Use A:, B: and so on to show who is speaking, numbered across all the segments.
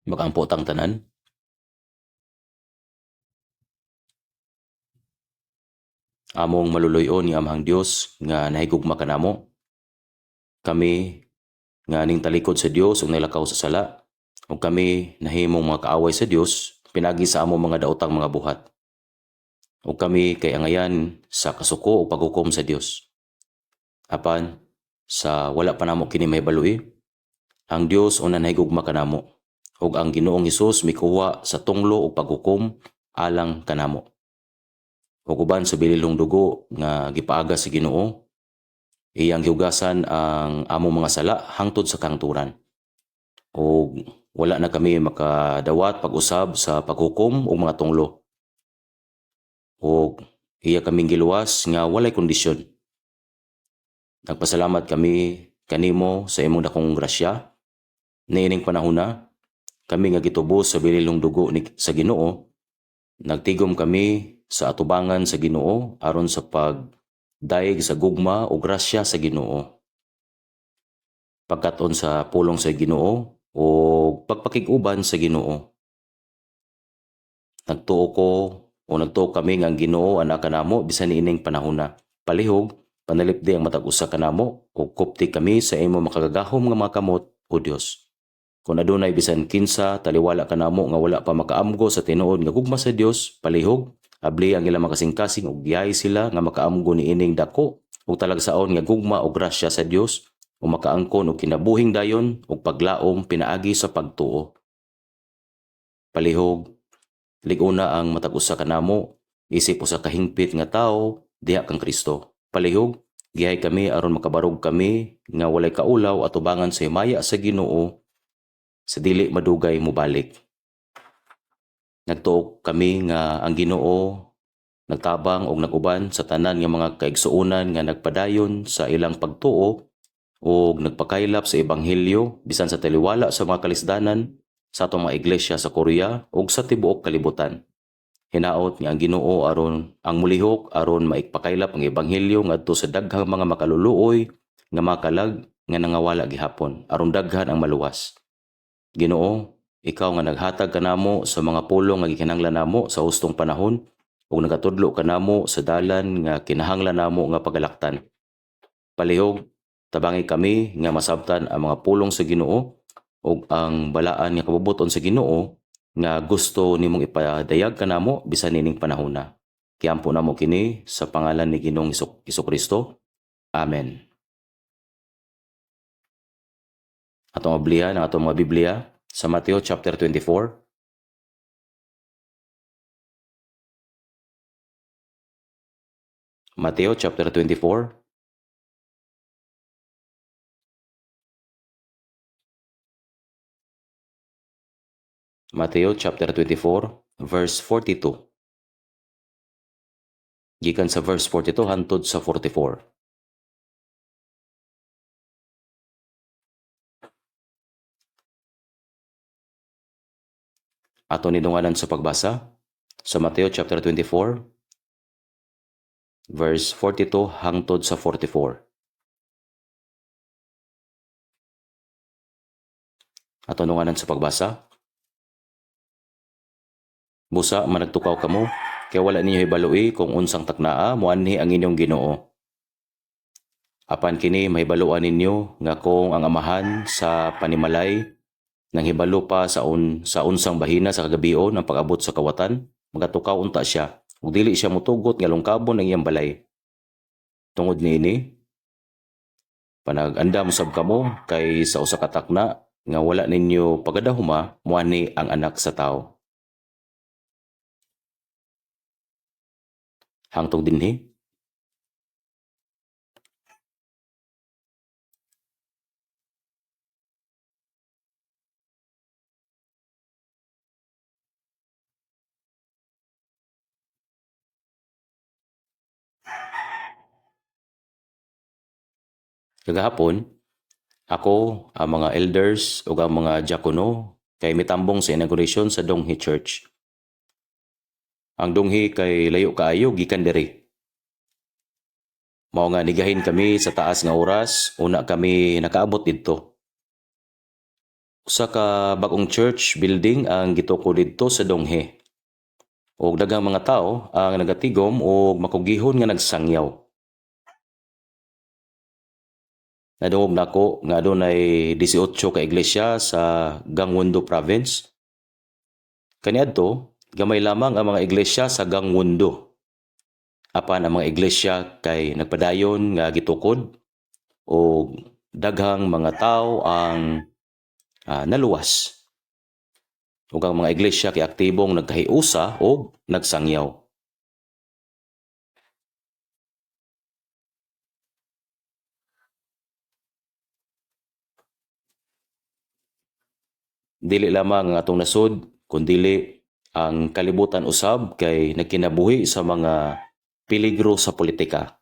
A: Makaampo tang tanan. Among maluluyon ni Amahang Dios nga nahigugma kanamo. Kami nga ning talikod sa Dios ug nalakaw sa sala. Ug kami nahimong mga kaaway sa Dios pinagi sa among mga daotang mga buhat. Ug kami kay angayan sa kasuko o paghukom sa Dios. Apan sa wala pa namo kini mahibalui, ang Dios una nahigugma kanamo. Ug ang Ginoong Hesus mikuha sa tunglo o paghukom alang kanamo. Ug uban sa bililong dugo nga gipaaga sa Ginoo, iyang gihugasan ang among mga sala hangtod sa kangturan. Ug wala na kami makadawat pag-usab sa paghukom o mga tunglo. Ug iya kaming giluwas nga walay kondisyon. Nagpasalamat kami kanimo sa imong dakong grasya. Niining panahona, kami nga gitubos sa bililong dugo sa Ginoo, nagtigom kami sa atubangan sa Ginoo aron sa pagdaig sa gugma o grasya sa Ginoo. Pagkaton sa pulong sa Ginoo o pagpakig-uban sa Ginoo. Nagtuo kami nga ang Ginoo ana kanamo bisan niining panahona. Palihog panalipdi ang matag usa kanamo ug kupti kami sa imo makagagahom nga mga kamot o Dios. Kung adunay bisan kinsa taliwala kanamo nga wala pa makaamgo sa tinuod nga gugma sa Dios, palihog abli ang ilang makasingkasing ug giyahi sila nga makaamgo niining dako ug talagsaon nga gugma o grasya sa Dios o makaangkon og kinabuhing dayon ug paglaom pinaagi sa pagtuo. Palihog liguna ang matag usa kanamo isip usa ka hingpit nga tawo diha kang Kristo. Palihog gihay kami aron makabarog kami nga walay kaulaw at ubangan sa himaya sa Ginoo sa dili madugay mobalik. Nagtuo kami nga ang Ginoo nagtabang og naguban sa tanan nga mga kaigsuonan nga nagpadayon sa ilang pagtuo ug nagpakaylap sa ebanghelyo bisan sa taliwala sa mga kalisdanan sa atong mga iglesia sa Korea ug sa tibuok kalibutan. Hinaot nga ang Ginoo aron ang mulihok aron maikpakaylap ang ebanghelyo ngadto sa daghang mga makaluluoy nga makalag nga nangawala gihapon aron daghan ang maluwas. Ginoo, ikaw nga naghatag kanamo sa mga pulong nga gikinahanglan namo sa hustong panahon ug nagatudlo kanamo sa dalan nga kinahanglan namo nga pagalaktan. Palihog tabangi kami nga masabtan ang mga pulong sa Ginoo ug ang balaan nga kabubuton sa Ginoo nga gusto nimong ipadayag kanamo bisan nining panahona. Kiampo namo kini sa pangalan ni Ginoong Hesukristo. Amen. Atong ablihan ang atong mga Biblia sa Mateo chapter 24. Mateo chapter 24. Mateo chapter 24 verse 42. Gikan sa verse 42 hangtod sa 44. Ato nidunganan sa pagbasa sa Mateo chapter 24 verse 42 hangtod sa 44. Ato nidunganan sa pagbasa. Busa managtukaw kamo kay wala ninyo hibalui kung unsang taknaa moanhi ang inyong Ginoo. Apan kini mahibaluan ninyo nga kung ang amahan sa panimalay nang hibalo pa sa unsang bahina sa kagabion ang pag-abot sa kawatan, magatukaw unta siya ug dili siya motugot nga lungkabon ang iyang balay. Tungod niini, panag-andam sab kamo kay sa usa ka takna nga wala ninyo pagadahuma moani ang anak sa tao. Hangtod dinhi. Kagahapon, ako, ang mga elders ug ang mga diakono kay mitambong sa inauguration sa Donghi Church. Ang Donghi kay layo kaayo gikan diri. Mao nga nigahin kami sa taas nga oras una kami nakaabot didto. Usa ka bagong church building ang gitukod didto sa Donghe. Og daghang mga tao ang nagatigom og makugihon nga nagsangyaw. Nadungog nako nga adunay 18 ka iglesia sa Gangwon-do province. Kaniadto, gamay lamang ang mga iglesia sa Gangwon-do. Apan ang mga iglesia kay nagpadayon nga gitukod o daghang mga tao ang naluwas. Ug ang mga iglesia kay aktibong nagkahiusa o nagsangyaw. Dili lamang ang atong nasod, kundili ang kalibutan usab kay nagkinabuhi sa mga peligro sa politika,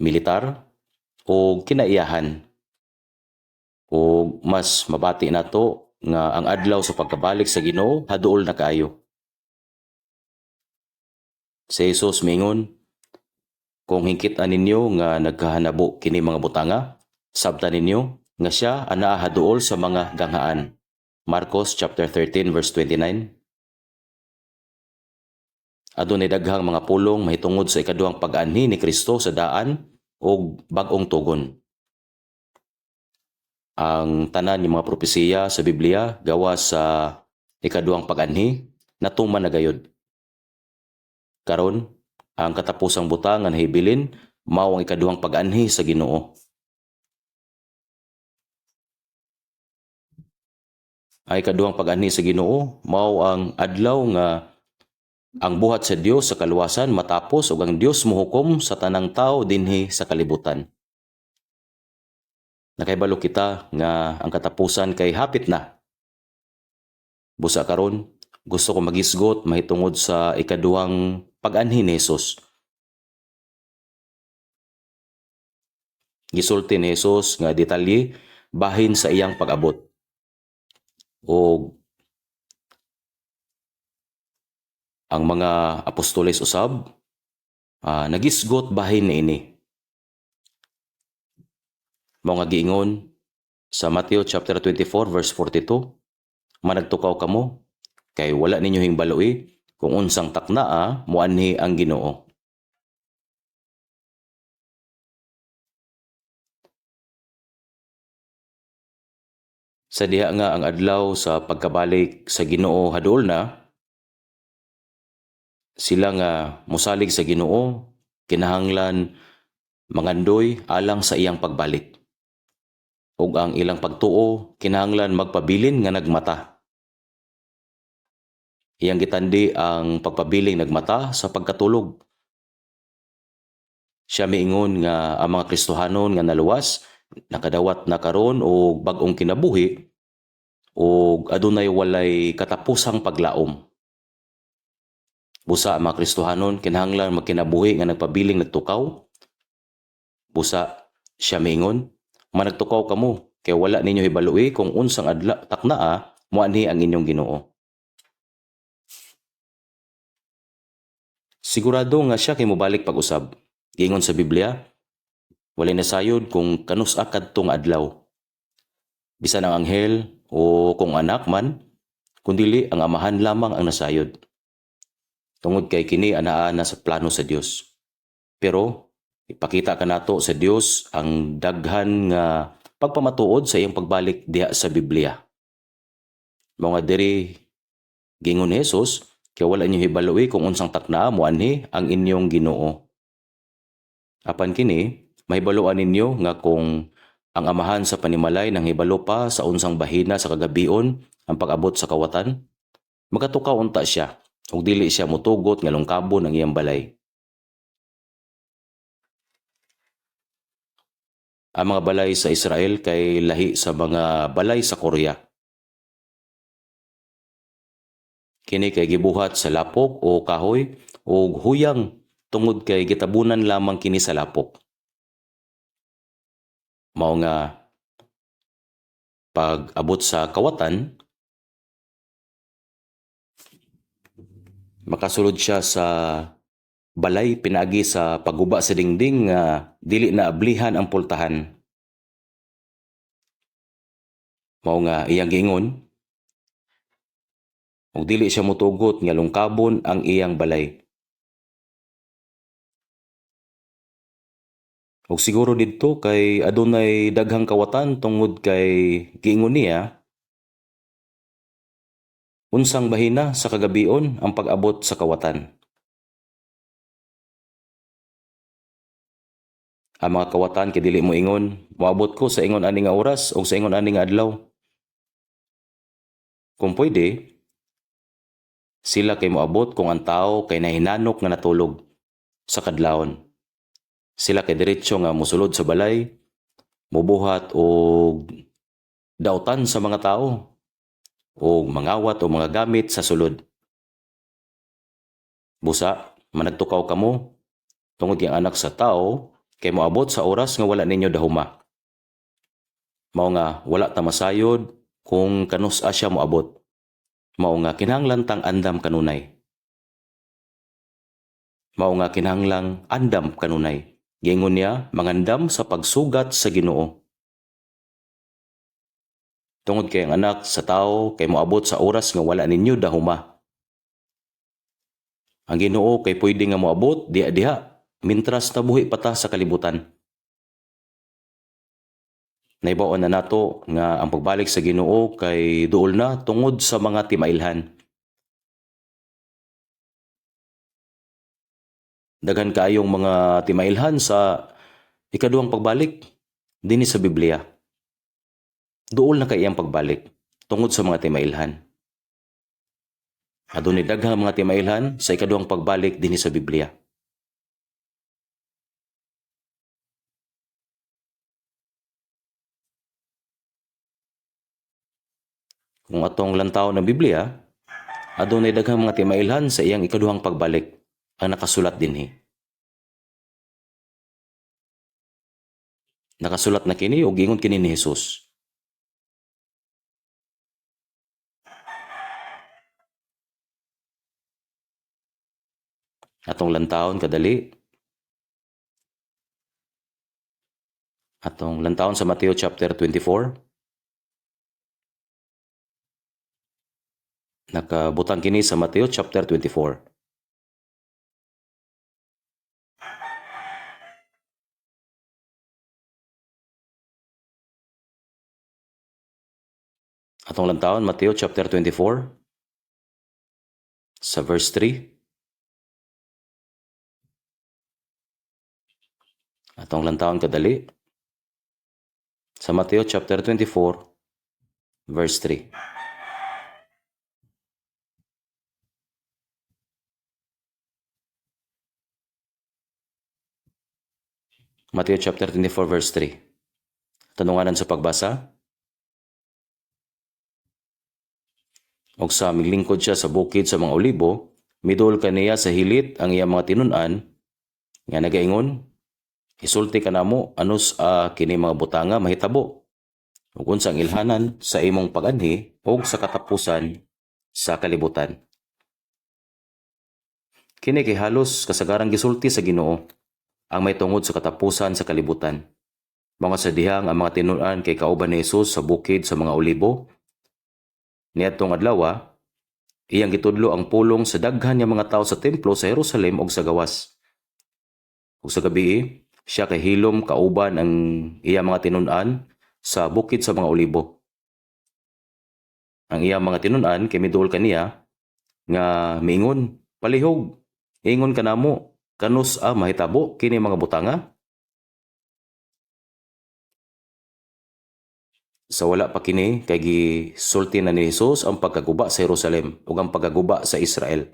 A: militar o kinaiyahan. O mas mabati nato nga ang adlaw sa pagkabalik sa Ginoo haduol na kaayo. Si Jesus mingon, kung hingkit-an ninyo nga nagkahanabo kini mga butanga, sabtan ninyo nga siya anaa haduol sa mga ganghaan. Marcos chapter 13 verse 29. Adunay daghang mga pulong mahitungod sa ikaduhang pag-anhi ni Kristo sa daan o bag-ong tugon. Ang tanan ng mga propesiya sa Biblia gawa sa ikaduhang pag-anhi natuman na gayud. Karon, ang katapusang butang nga nahibilin mao ang ikaduhang pag-anhi sa Ginoo. Ang ikaduhang pag-anhi sa Ginoo mao ang adlaw nga ang buhat sa Dios sa kaluwasan matapos ug ang Dios mohukom sa tanang tao dinhi sa kalibutan. Nakaibalo kita nga ang katapusan kay hapit na. Busa karon, gusto ko magisgot mahitungod sa ikaduhang pag-anhi ni Jesus. Gisulti ni Jesus nga detalye bahin sa iyang pag-abot. O ang mga apostoles usab nagisgot bahin niini. Mao nga giingon sa Matthew chapter 24 verse 42, managtukaw kamo kay wala ninyo hingbaloi kung unsang taknaa moanhi ang Ginoo. Sa diha nga ang adlaw sa pagkabalik sa Ginoo haduol na, sila nga mosalig sa Ginoo kinahanglan mangandoy alang sa iyang pagbalik. Ug ang ilang pagtuo kinahanglan magpabilin nga nagmata. Iyang gitandi ang pagpabiling nagmata sa pagkatulog. Siya miingon nga ang mga Kristohanon nga naluwas nakadawat na karon og bag-ong kinabuhi ug adunay walay katapusang paglaom. Busa ang mga Kristohanon kinahanglan magkinabuhi nga nagpabiling nagtukaw. Busa siya miingon, managtukaw kamo kay wala ninyo hibaloi kung unsang taknaa moanhi ang inyong Ginoo. Sigurado nga siya kay mobalik pag-usab. Giingon sa Biblia, walay nasayod kung kanus-a kadtong adlaw. Bisan ang anghel o kung anak man, kundili ang amahan lamang ang nasayod. Tungod kay kini anaa na sa plano sa Dios. Pero ipakita ka nato sa Dios ang daghan nga pagpamatuod sa iyang pagbalik diha sa Biblia. Mga diri gingon ni Jesus, kaya wala inyo hibaloi kung unsang taknaa moanhi ang inyong Ginoo. Apan kini, mahibaluan ninyo nga kung ang amahan sa panimalay nang hibalo pa sa unsang bahina sa kagabion ang pag-abot sa kawatan, magatukaw unta siya ug dili siya motugot nga lungkabon ang iyang balay. Ang mga balay sa Israel kay lahi sa mga balay sa Korea. Kini kay gibuhat sa lapok o kahoy o huyang tungod kay gitabunan lamang kini sa lapok. Mao nga pag-abot sa kawatan, makasulod siya sa balay pinaagi sa pagguba sa dingding nga dili na ablihan ang pultahan. Mao nga iyang giingon, ug dili siya motugot nga lungkabon ang iyang balay. Ug siguro didto kay adunay daghang kawatan tungod kay giingon niya, unsang bahina sa kagabion ang pag-abot sa kawatan. Ang mga kawatan kay dili mo ingon, moabot ko sa ingon ani nga oras o sa ingon ani nga adlaw. Kung pwede, sila kay moabot kung ang tao kay nahinanok nga natulog sa kadlawon. Sila kay diretso nga mosulod sa balay, mobuhat og dautan sa mga tao o mangawat o mga gamit sa sulod. Busa, managtukaw kamo tungod yang anak sa tao kay moabot sa oras nga wala ninyo dahuma. Mao nga wala ta masayod kung kanus-a siya moabot. Mao nga kinahanglan tang andam kanunay. Mao nga kinahanglang andam kanunay. Giingon niya, mangandam sa pagsugat sa Ginoo. Tungod kay ang anak sa tao kay moabot sa oras nga wala ninyo dahuma. Ang Ginoo kay pwede nga moabot diha-diha mintras nabuhi pa ta sa kalibutan. Naibaon na nato nga ang pagbalik sa Ginoo kay duol na tungod sa mga timailhan. Daghan kaayong mga timailhan sa ikaduhang pagbalik dinhi sa Biblia. Duol na kay iyang pagbalik tungod sa mga timailhan. Adunay daghang mga timailhan sa ikaduhang pagbalik dinhi sa Biblia. Kung atong lantaw ng Biblia, adunay daghang mga timailhan sa iyang ikaduhang pagbalik ang nakasulat dinhi. Nakasulat na kini ug giingon kini ni Hesus. Atong lantawon kadali. Atong lantawon sa Mateo chapter 24. Nakabutang kini sa Mateo chapter 24. Atong lantawon Mateo chapter 24 sa verse 3. Atong lantawon kadali sa Mateo chapter 24 verse 3. Mateo chapter 24 verse 3. Tanunganan sa pagbasa. Og sa miglingkod siya sa bukid sa mga olibo, midol kaniya sa hilit ang iyang mga tinun-an nga nagaingon, isulti kanamo anus kini mga butanga mahitabo. Ug unsang ilhanan sa imong pag-anhi ug sa katapusan sa kalibutan. Kini kay halos kasagarang gisulti sa Ginoo ang may tungod sa katapusan sa kalibutan. Mga sa dihang ang mga tinun-an kay kauban ni Hesus sa bukid sa mga olibo. Niadtong adlaw, iyang gitudlo ang pulong sa daghan nga mga tawo sa templo sa Jerusalem ug sa gawas. Ug sa gabi, siya kay hilom kauban ang iyang mga tinun-an sa bukid sa mga olibo. Ang iyang mga tinun-an kay midul kaniya nga miingon, palihog, ingon kanamo, kanus mahitabo kini mga butanga. Sa wala pa kini kay gisulti na ni Hesus ang pagkaguba sa Jerusalem ug ang pagkaguba sa Israel.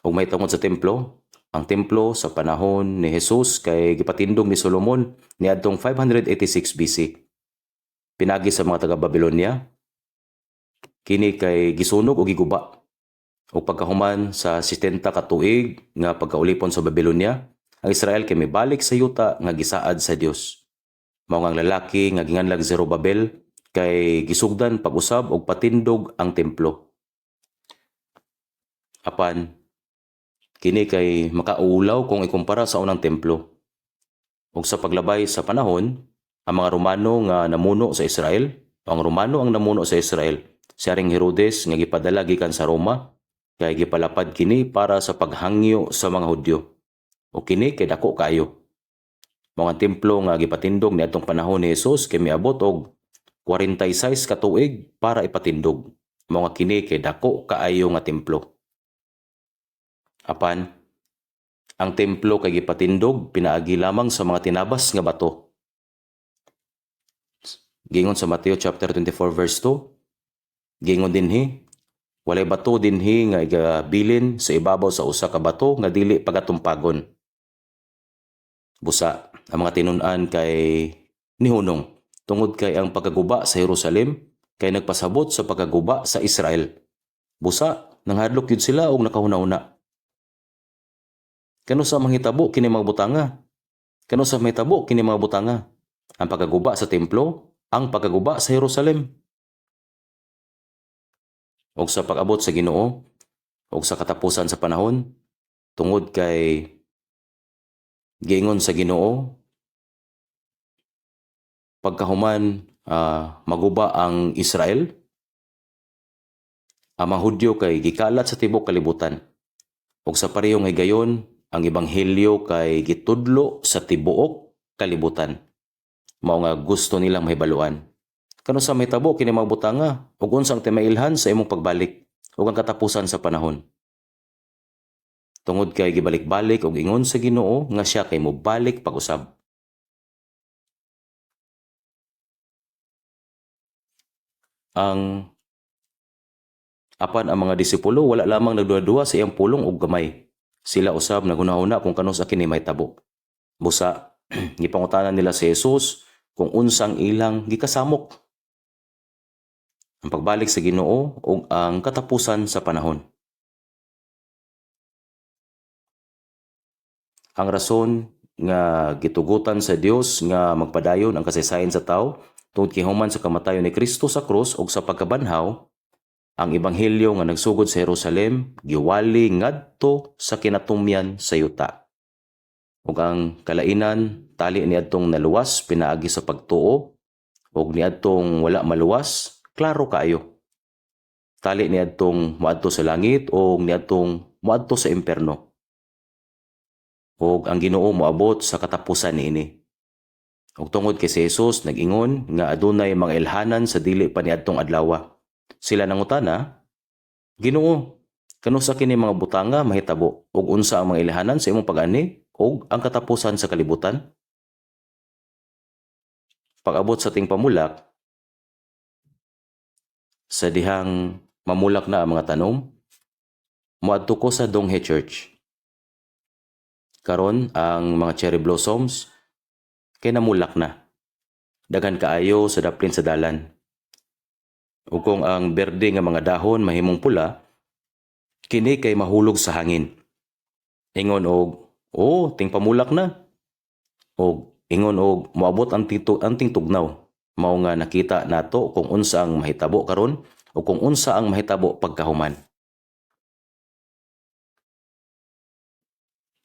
A: Ug may tungod sa templo, ang templo sa panahon ni Hesus kay gipatindog ni Solomon niadtong 586 BC. Pinagi sa mga taga Babylonia, kini kay gisunog o giguba. Ug pagkahuman sa 70 ka tuig nga pagkaulipon sa Babylonia, ang Israel kay mibalik sa yuta nga gisaad sa Dios. Mao nga lalaki nga ginganlag Zerubabel kay gisugdan pag-usab og patindog ang templo. Apan kini kay makaulaw kung ikumpara sa unang templo. Ug sa paglabay sa panahon, ang mga Romano nga namuno sa Israel Ang Romano ang namuno sa Israel. Si Haring Herodes nga gipadala gikan sa Roma kay gipalapad kini para sa paghangyo sa mga Hudyo. O kini kay dako kaayo. Mga templo nga gipatindog niadtong panahon ni Hesus kay miabot og 46 ka tuig para ipatindog. Mga kini kay dako kaayo nga templo. Apan ang templo kay gipatindog pinaagi lamang sa mga tinabas nga bato. Gingon sa Mateo chapter 24 verse 2, gingon dinhi, walay bato dinhi nga igabilin sa ibabaw sa usa ka bato nga dili pagatumpagon. Busa, ang mga tinun-an kay nihunong tungod kay ang pagkaguba sa Jerusalem kay nagpasabot sa pagkaguba sa Israel. Busa, nanghadlok yun sila og nakahuna-una. Kano sa manghitabo kini mga butanga? Kano sa mahitabo kini mga butanga? Ang pagkaguba sa templo, ang pagkaguba sa Jerusalem. Og sa pag-abot sa Ginoo, og sa katapusan sa panahon, tungod kay giingon sa Ginoo, pagkahuman maguba ang Israel, ang mga Hudyo kay gikalat sa tibok kalibutan. Og sa parehong higayon, ang ebanghelyo kay gitudlo sa tibuok kalibutan. Mao nga gusto nilang mahibaluan. Kano sa mahitabo kini mga butanga ug unsang timailhan sa imong pagbalik ug ang katapusan sa panahon. Tungod kay gibalik-balik og ingon sa Ginoo nga siya kay mobalik pag-usab. Apan ang mga disipulo wala lamang nagduha-duha sa iyang pulong og gamay. Sila usab nagunahuna kung kano sa kini mahitabo. Busa, gipangutanan nila si Jesus kung unsang ilang gikasamok. Ang pagbalik sa Ginoo ug ang katapusan sa panahon. Ang rason nga gitugutan sa Dios nga magpadayon ang kasaysayan sa tao tungod kay human sa kamatayon ni Kristo sa krus ug sa pagkabanhaw, ang ebanghelyo nga nagsugod sa Jerusalem giwali ngadto sa kinatumyan sa yuta. Ug ang kalainan tali niadtong naluwas pinaagi sa pagtuo ug niadtong wala maluwas klaro kaayo. Tali niadtong moadto sa langit ug niadtong moadto sa impierno. Ug ang Ginoo moabot sa katapusan niini. Ug tungod kay si Jesus nag-ingon nga adunay mga ilhanan sa dili pa niadtong adlaw. Sila nangutana, Ginoo, kano sa kini mga butanga mahitabo ug unsa ang mga ilhanan sa imong pag-ani ug ang katapusan sa kalibutan? Pag-abot sa ting pamulak, sa dihang mamulak na ang mga tanom, moadto ko sa Donghae Church. Karon ang mga cherry blossoms kay namulak na. Daghan kaayo sa daplin sa dalan. Ug kung ang berde nga mga dahon mahimong pula, kini kay mahulog sa hangin. Ingon og, ting pamulak na. Og ingon og moabot ang ting tugnaw. Mao nga nakita nato kung unsa ang mahitabo karon o kung unsa ang mahitabo pagkahuman.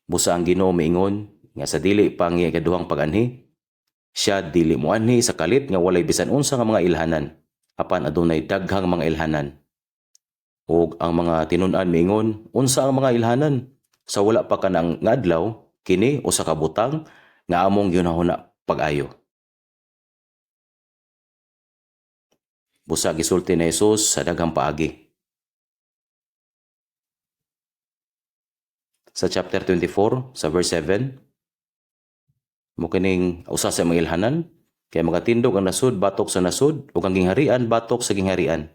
A: Busa ang Ginoo miingon nga sa dili pa ang ikaduhang pag-anhi, siya dili moanhi sa kalit nga walay bisan unsa nga mga ilhanan, apan adunay daghang mga ilhanan. Ug ang mga tinun-an miingon, unsa ang mga ilhanan? Sa wala pa kanang nga adlaw, kini usa ka butang nga among ginahuna pag-ayo. Busa gisulti ni Jesus sa daghang paagi. Sa chapter 24, sa verse 7, mo kining usa sa mga ilhanan, kay magatindog ang nasud batok sa nasud, ug ang gingharian batok sa gingharian.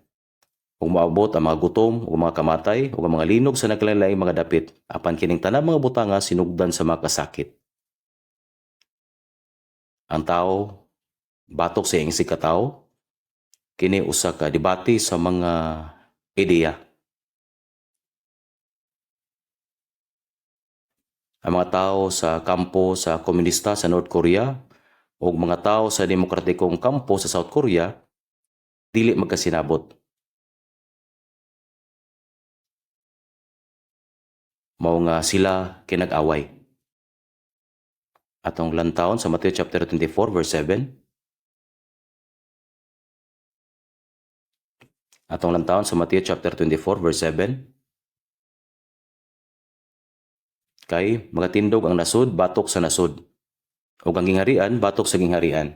A: Ug maabot ang mga gutom ug mga kamatay ug ang mga linog sa naglain-laing mga dapit, apan kining tanang mga butanga sinugdan sa mga kasakit. Ang tao batok sa iyang katao, kini usa ka debate sa mga ideya. Ang mga tao sa kampo sa komunista sa North Korea o mga tao sa demokratikong kampo sa South Korea dili magkasinabot. Mao nga sila kinag-away. Atong lantawon sa Mateo chapter 24 verse 7. Atong lantawon sa Matthew chapter 24 verse 7. Kay magatindog ang nasud batok sa nasud, ug ang gingharian batok sa gingharian.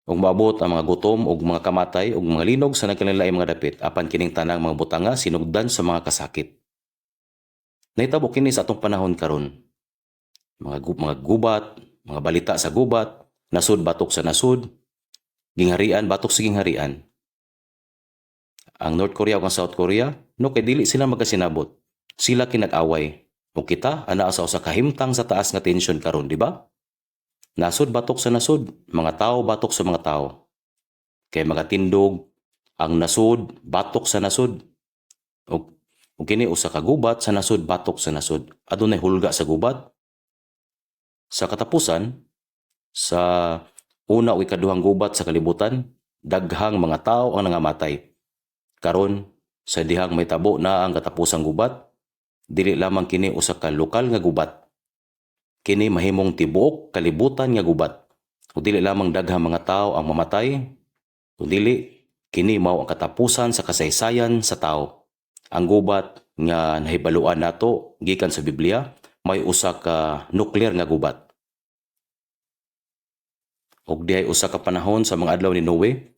A: Ug maabot ang mga gutom ug mga kamatay ug mga linog sa nagkalain mga dapit apan kining tanang mga butanga sinugdan sa mga kasakit. Nahitabo kini sa atong panahon karon. Mga gubat, mga balita sa gubat, nasud batok sa nasud, gingharian batok sa gingharian. Ang North Korea ug ang South Korea, no kay dili sila magkasinabot. Sila kinag-away. Ug kita ana sa usa ka himtang sa taas nga tensyon karon, di ba? Nasud batok sa nasud, mga tao batok sa mga tao. Kay magatindog ang nasud batok sa nasud. Ug kini usa ka gubat sa nasud batok sa nasud. Adunay hulga sa gubat. Sa katapusan, sa una o ikaduhang gubat sa kalibutan, daghang mga tao ang nangamatay. Karon sa dihang may tabo na ang katapusang gubat, dili lamang kini usa ka lokal nga gubat. Kini mahimong tibuok kalibutan nga gubat. Ug dili lamang daghang mga tao ang mamatay, kundi kini mao ang katapusan sa kasaysayan sa tao. Ang gubat nga nahibaluan nato gikan sa Biblia may usa ka nuclear nga gubat. Ug diay usa ka panahon sa mga adlaw ni Noe,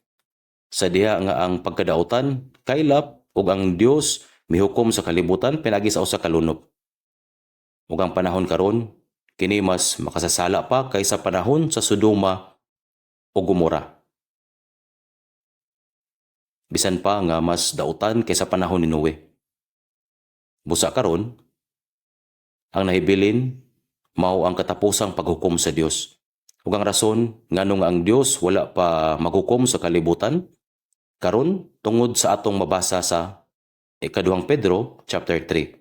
A: sa diha nga ang pagkadautan kaylap ug ang Dios mihukom sa kalibutan pinagi sa usa ka lunop. Ug ang panahon karon kini mas makasasala pa kaysa panahon sa Sodoma ug Gomora. Bisan pa nga mas dautan kaysa panahon ni Noe. Busa karon ang nahibilin mao ang katapusang paghukom sa Dios. Ug ang rason nganong ang Dios wala pa maghukom sa kalibutan karon tungod sa atong mabasa sa ikaduhang Pedro chapter 3.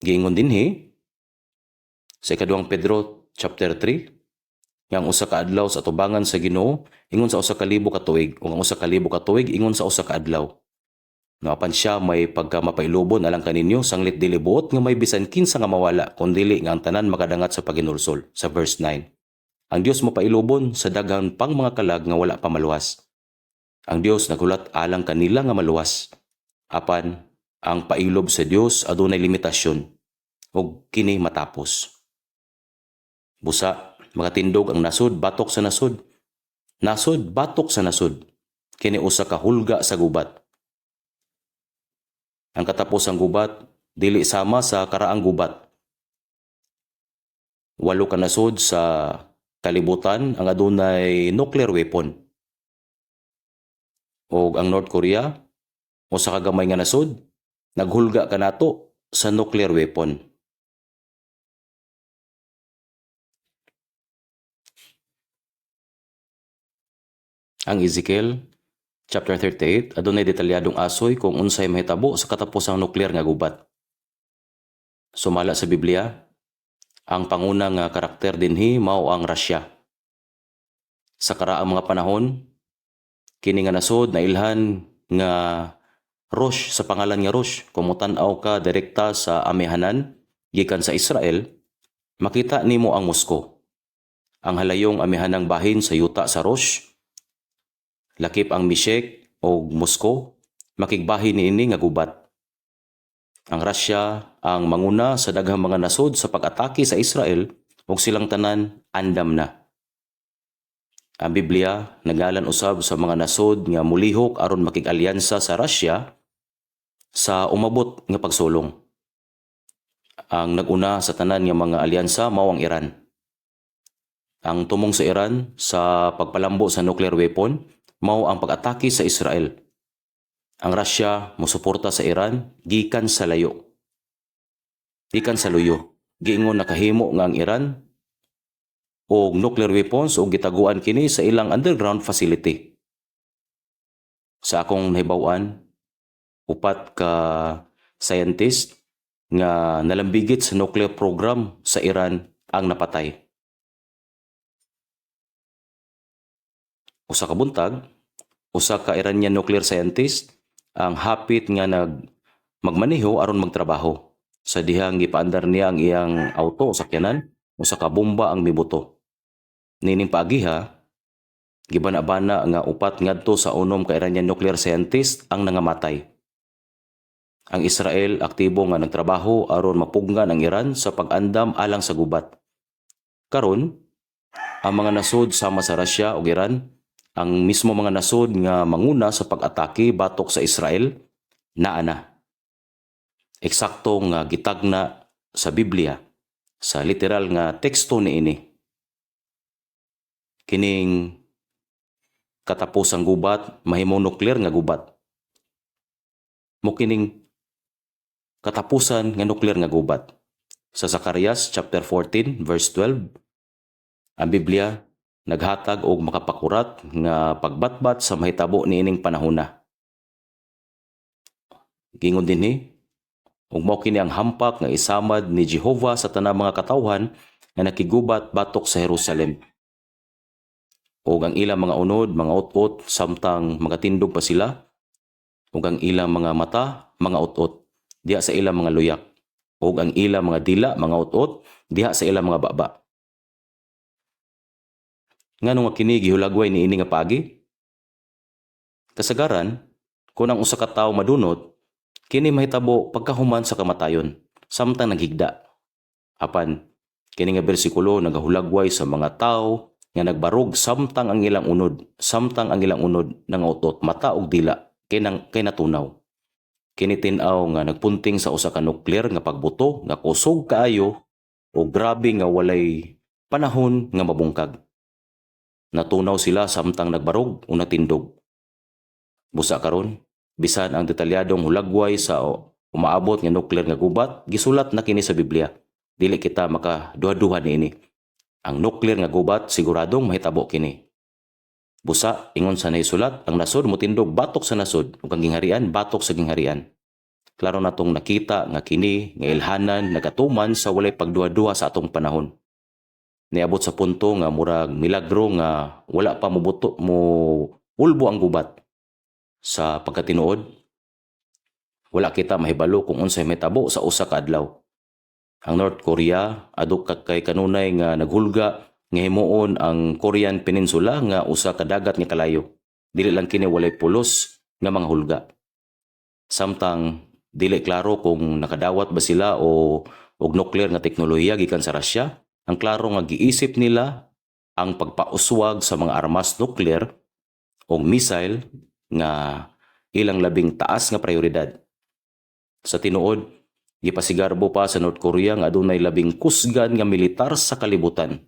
A: Giingon dinhi sa ikaduhang Pedro chapter 3 nga ang usa ka adlaw sa atubangan sa Ginoo ingon sa usa ka libo ka tuig ug ang usa ka libo ka tuig ingon sa usa ka adlaw. No apan siya may pagkamapailubon alang kaninyo sanglit dili buot nga may bisan kinsa nga mawala kundili nga ang tanan makadangat sa paginulsol sa verse 9. Ang Dios mapailubon sa daghang pang mga kalag nga wala pa maluwas. Ang Dios nagulat alang kanila nga maluwas. Apan ang pailob sa Dios adunay limitasyon ug kini matapos. Busa magatindog ang nasud batok sa nasud. Nasud batok sa nasud. Kini usa ka hulga sa gubat. Ang katapusang gubat dili sama sa karaang gubat. 8 ka nasud sa kalibutan ang adunay nuclear weapon. O ang North Korea, usa ka gamay nga nasud, naghulga kanato sa nuclear weapon. Ang Ezekiel chapter 38 adunay detalyadong asoy kung unsay mahitabo sa katapusang nuclear nga gubat. Sumala sa Biblia, ang pangunang karakter dinhi mao ang Russia. Sa karaang mga panahon, kini nga nasod nailhan nga Rosh sa pangalan nga Rosh. Kung mutan-aw ka direkta sa amihanan gikan sa Israel, makita nimo ang Moscow. Ang halayong amihanang bahin sa yuta sa Rosh, lakip ang Meshek o Moscow, makigbahin niini nga gubat. Ang Russia ang manguna sa daghang mga nasod sa pag-atake sa Israel ug silang tanan andam na. Ang Biblia nagalan usab sa mga nasod nga mulihok aron makig-alyansa sa Russia sa umabot nga pagsulong. Ang naguna sa tanan nga mga alyansa mao ang Iran. Ang tumong sa Iran sa pagpalambo sa nuclear weapon mao ang pag-atake sa Israel. Ang Russia mosuporta sa Iran gikan sa layo. Gikan sa luyo. Giingon nakahimo nga ang Iran og nuclear weapons o gitaguan kini sa ilang underground facility. Sa akong nahibaw-an, 4 ka scientist nga nalambigit sa nuclear program sa Iran ang napatay. Usa ka buntag, usa ka Iranian nuclear scientist ang hapit nga magmaneho aron magtrabaho. Sa dihang gipaandar niya ang iyang auto o sakyanan, usa ka bomba ang mibuto. Nining paagiha, Gibana-bana nga upat ngadto sa unom ka Iranian nuclear scientist ang nangamatay. Ang Israel aktibo nga nagtrabaho aron mapugnan ang Iran sa pag-andam alang sa gubat. Karon, ang mga nasod sama sa Russia ug Iran, ang mismo mga nasod nga manguna sa pag-atake batok sa Israel, naa na. Eksakto nga gitagna sa Biblia, sa literal nga teksto niini. Kining katapusang gubat, mahimong nuklear nga gubat. Mo kining katapusan nga nuklear nga gubat. Sa Zacarias chapter 14 verse 12, ang Biblia naghatag og makapakurat nga pagbatbat sa mahitabo niining panahona. Gingon dinhi, ug mao kini ang hampak nga isamad ni Jehovah sa tanang mga katawhan nga nakigubat batok sa Jerusalem. O ang ilang mga unod, mga ut-ut, samtang magatindog pa sila. O ang ilang mga mata, mga ut-ut, diha sa ilang mga luyak. O ang ilang mga dila, mga ut-ut, diha sa ilang mga baba. Ngano nga kini gihulagway ni ini nga pagi? Kasagaran, kung ang usa ka tawo madunot, kini mahitabo pagkahuman sa kamatayon, samtang naghigda. Apan, kini nga bersikulo nagahulagway sa mga tawo nga nagbarog samtang ang ilang unod nangutot mata ug dila kay natunaw. Kini tin-aw nga nagpunting sa usa ka nuklear nga pagbuto nga kusog kaayo o grabe nga walay panahon nga mabungkag. Natunaw sila samtang nagbarog o natindog. Busa karon, bisan ang detalyadong hulagway sa umaabot nga nuklear nga gubat, gisulat na kini sa Biblia. Dili kita makaduha-duha niini. Ang nuclear nga gubat siguradong mahitabo kini. Busa, ingon sa naisulat, ang nasod motindog batok sa nasod, ug ang gingharian batok sa gingharian. Klaro natong nakita nga kini nga ilhanan nagatuman sa walay pagduha-duha sa atong panahon. Niabot sa punto nga murag milagro nga wala pa mo ulbo ang gubat. Sa pagkatinuod, wala kita mahibalo kung unsay mahitabo sa usa ka adlaw. Ang North Korea adto kay kanunay nga naghulga nga himuon ang Korean Peninsula nga usa ka dagat nga kalayo. Dili lang kini walay pulos nga mga hulga. Samtang dili klaro kung nakadawat ba sila og nuclear nga teknolohiya gikan sa Russia, ang klaro nga giisip nila ang pagpauswag sa mga armas nuclear o missile nga ilang labing taas nga prioridad. Sa tinuod, gipasigarbo pa sa North Korea nga adunay labing kusgan nga militar sa kalibutan.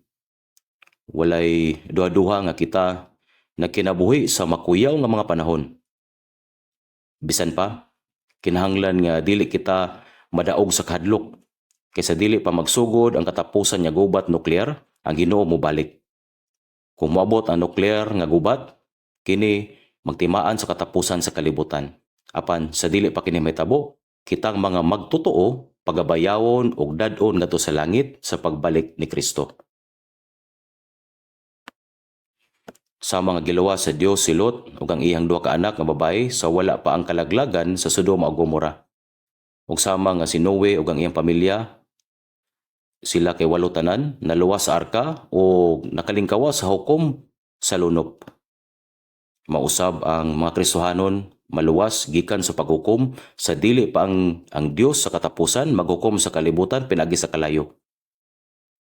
A: Walay duha-duha nga kita nagkinabuhi sa makuyaw nga mga panahon. Bisan pa, kinahanglan nga dili kita madaog sa kahadlok. Kaysa dili pa magsugod ang katapusan nga gubat nuklear, ang Ginoo mobalik. Kung moabot ang nuklear nga gubat, kini magtimaan sa katapusan sa kalibutan. Apan sa dili pa kini mahitabo, kitang mga magtotoo, pagabayawon og dad-on ngadto sa langit sa pagbalik ni Kristo. Sa mga gilawa sa Dios si Lot ug ang iyang duha ka anak nga babae sa wala pa ang kalaglagan sa Sodoma ug Gomora. Ug sama nga si Noe ug ang iyang pamilya, sila kay walo tanan naluwas sa arka o nakalingkawa sa hukom sa lunop. Mausab ang mga Kristohanon maluwas gikan sa paghukom sa dili pa ang Dios sa katapusan maghukom sa kalibutan pinagi sa kalayo.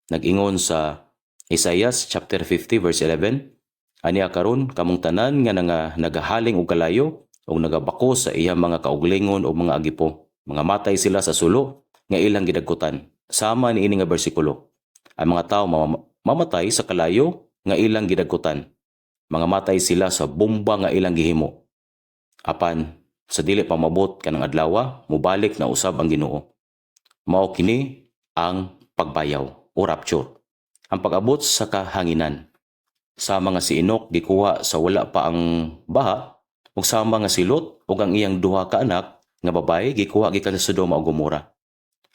A: Nag-ingon sa Isaias chapter 50 verse 11, aniya karon kamong tanan nga nagahaling og kalayo ug nagabako sa iyang mga kauglingon o mga agipo. Mga matay sila sa sulo nga ilang gidagkutan. Sama ni ini nga bersikulo. Ang mga tawo mamatay sa kalayo nga ilang gidagkutan. Mga matay sila sa bomba nga ilang gihimo. Apan sa dili pa mabot kanang adlaw, mubalik na usab ang Ginoo. Mao kini ang pagbayaw o rapture. Ang pag-abot sa kahanginan. Sama nga si Enoch gikuha sa wala pa ang baha, ug sama nga si Lot ug ang iyang duha ka anak nga babae gikuha gikan sa Sodoma ug Gomora.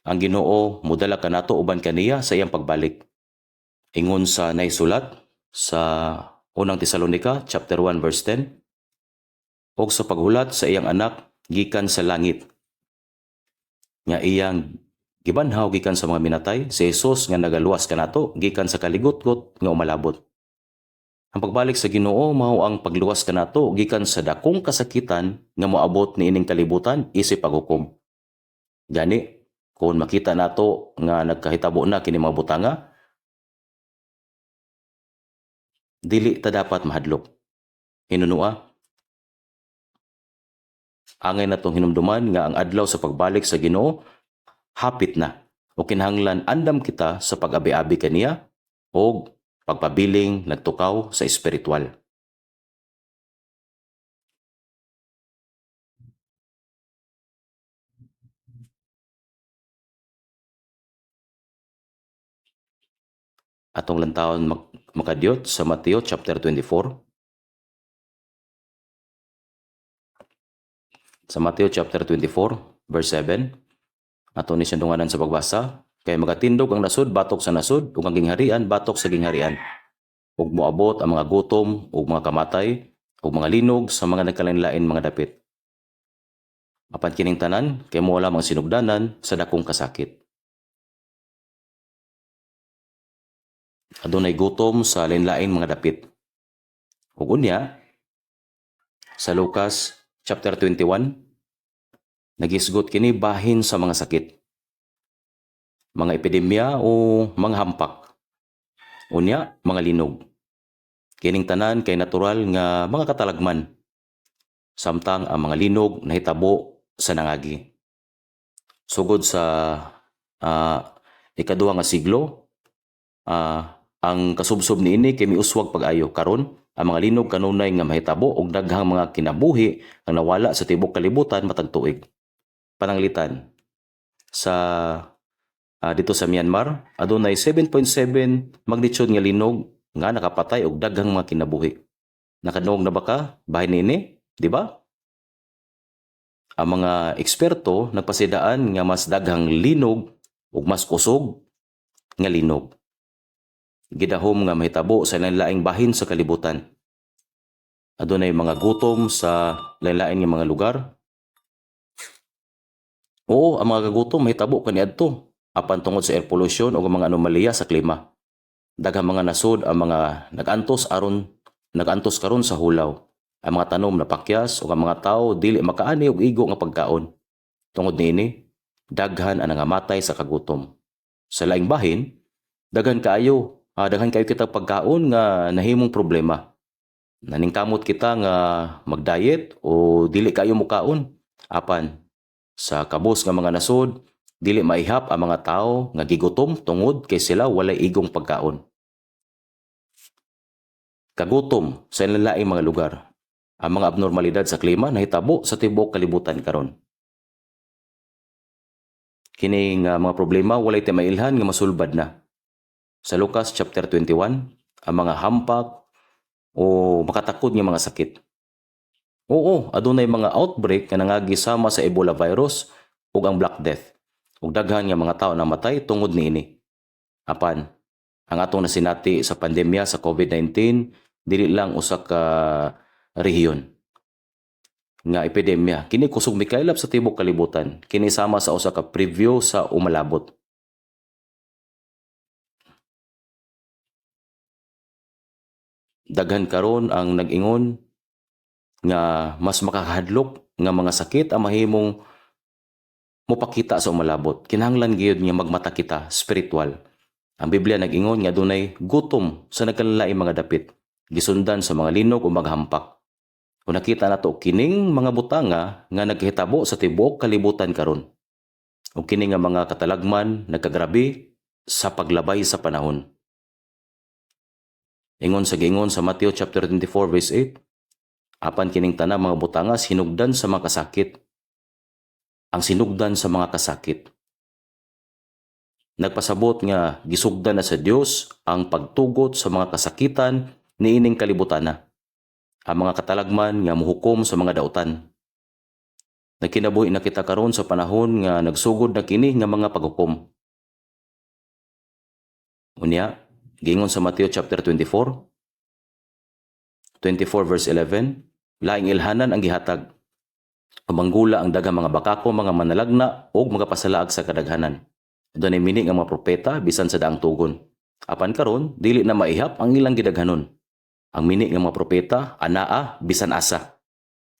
A: Ang Ginoo modala kanato uban kaniya sa iyang pagbalik. Ingon sa naisulat sa unang Tesalonica chapter 1 verse 10, og sa paghulat sa iyang anak gikan sa langit nga iyang gibanhaw gikan sa mga minatay, si Jesus nga nagaluwas kanato gikan sa kaligot-got nga umalabot. Ang pagbalik sa Ginoo mao ang pagluwas kanato gikan sa dakong kasakitan nga moabot niining kalibutan isip paghukom. Gani, kung makita nato nga nagkahitabo na kini mga butanga, dili ta dapat mahadlok. Hinunua, angay natong hinumduman nga ang adlaw sa pagbalik sa Ginoo hapit na. O kinahanglan andam kita sa pag-abi-abi kaniya o pagpabiling nagtukaw sa espiritual. Atong lantawon makadiyot sa Mateo chapter 24. Sa Mateo chapter 24 verse 7, ato ni siyandunganan sa pagbasa, kay magatindog ang nasud batok sa nasud ug ang gingharian batok sa gingharian. Ug moabot ang mga gutom ug mga kamatay ug mga linog sa mga nagkalain-lain mga dapit. Apan kining tanan kay moala ang sinugdanan sa dakong kasakit. Adunay gutom sa lain-lain mga dapit. Ug unya sa Lucas chapter 21, nagisgot kini bahin sa mga sakit, mga epidemya o mga hampak. Unya, mga linog. Kining tanan kay natural nga mga katalagman. Samtang ang mga linog nahitabo sa nangagi. Sugod sa ikaduha nga siglo, ang kasubsob niini kay miuswag pag-ayo. Karon, ang mga linog kanunay nga mahitabo og daghang mga kinabuhi ang nawala sa tibok kalibutan matag tuig. Pananglitan sa dito sa Myanmar, adunay 7.7 magnitude nga linog nga nakapatay og daghang mga kinabuhi. Nakadungog na ba ka? Bahin niini, di ba? Ang mga eksperto nagpasidaan nga mas daghang linog ug mas kusog nga linog. Gidahom nga mahitabo sa lain-laing bahin sa kalibutan. Adunay mga gutom sa lain-lain nga mga lugar. Oo, ang mga kagutom mahitabo kaniadto apan tungod sa air pollution o mga anomalya sa klima. Daghang mga nasod ang mga nagantos karon sa hulaw. Ang mga tanom napakyas o ang mga tao dili makaani og igo nga pagkaon. Tungod niini, daghan ang nangamatay sa kagutom. Sa laing bahin, daghan kayo kita pagkaon nga nahimong problema. Naningkamot kita nga mag-diet o dili kayo mukaon. Apan sa kabus nga mga nasod, dili maihap ang mga tao nga gigutom tungod kay sila walay igong pagkaon. Kagutom sa lain-laing mga lugar. Ang mga abnormalidad sa klima nahitabo sa tibok kalibutan karon. Kining mga problema walay timailhan nga masulbad na. Sa Lucas chapter 21, ang mga hampak o makatakod nga mga sakit. Oo, adunay mga outbreak nga nangagisama sa Ebola virus ug ang Black Death. Ug daghan nga mga tao namatay tungod niini. Apan, ang atong nasinati sa pandemya sa COVID-19 dili lang usa ka rehiyon nga epidemya. Kini kusog mikaylap sa tibok kalibutan. Kini sama sa usa ka preview sa umalabot. Daghan karon ang nag-ingon nga mas makakahadlok nga mga sakit ang mahimong mopakita sa umalabot. Kinahanglan gyud nga magmata kita spiritual. Ang Biblia nag-ingon nga dunay gutom sa nagkalalaing mga dapit, gisundan sa mga linog o maghampak. Kung nakita nato kining mga butanga nga naghitabo sa tibuok kalibutan karon. O kini nga mga katalagman nagkagrabe sa paglabay sa panahon. Ingon sa Mateo chapter 24 verse 8, apan kining tanang mga butanga sinugdan sa mga kasakit. Ang sinugdan sa mga kasakit. Nagpasabot nga gisugdan na sa Dios ang pagtugot sa mga kasakitan niining kalibutan na. Ang mga katalagman nga muhukom sa mga dautan. Nagkinabuhi na kita karon sa panahon nga nagsugod na kini nga mga paghukom. Unya, gingon sa Mateo chapter 24 verse 11, laing ilhanan ang gihatag. Pamanggula ang daghang mga bakako, mga manalagna o magapasalaag sa kadaghanan. Doon ay mini nga mga propeta bisan sa daang tugon. Apan karon dili na maihap ang ilang gidaghanon. Ang mini nga mga propeta anaa bisan asa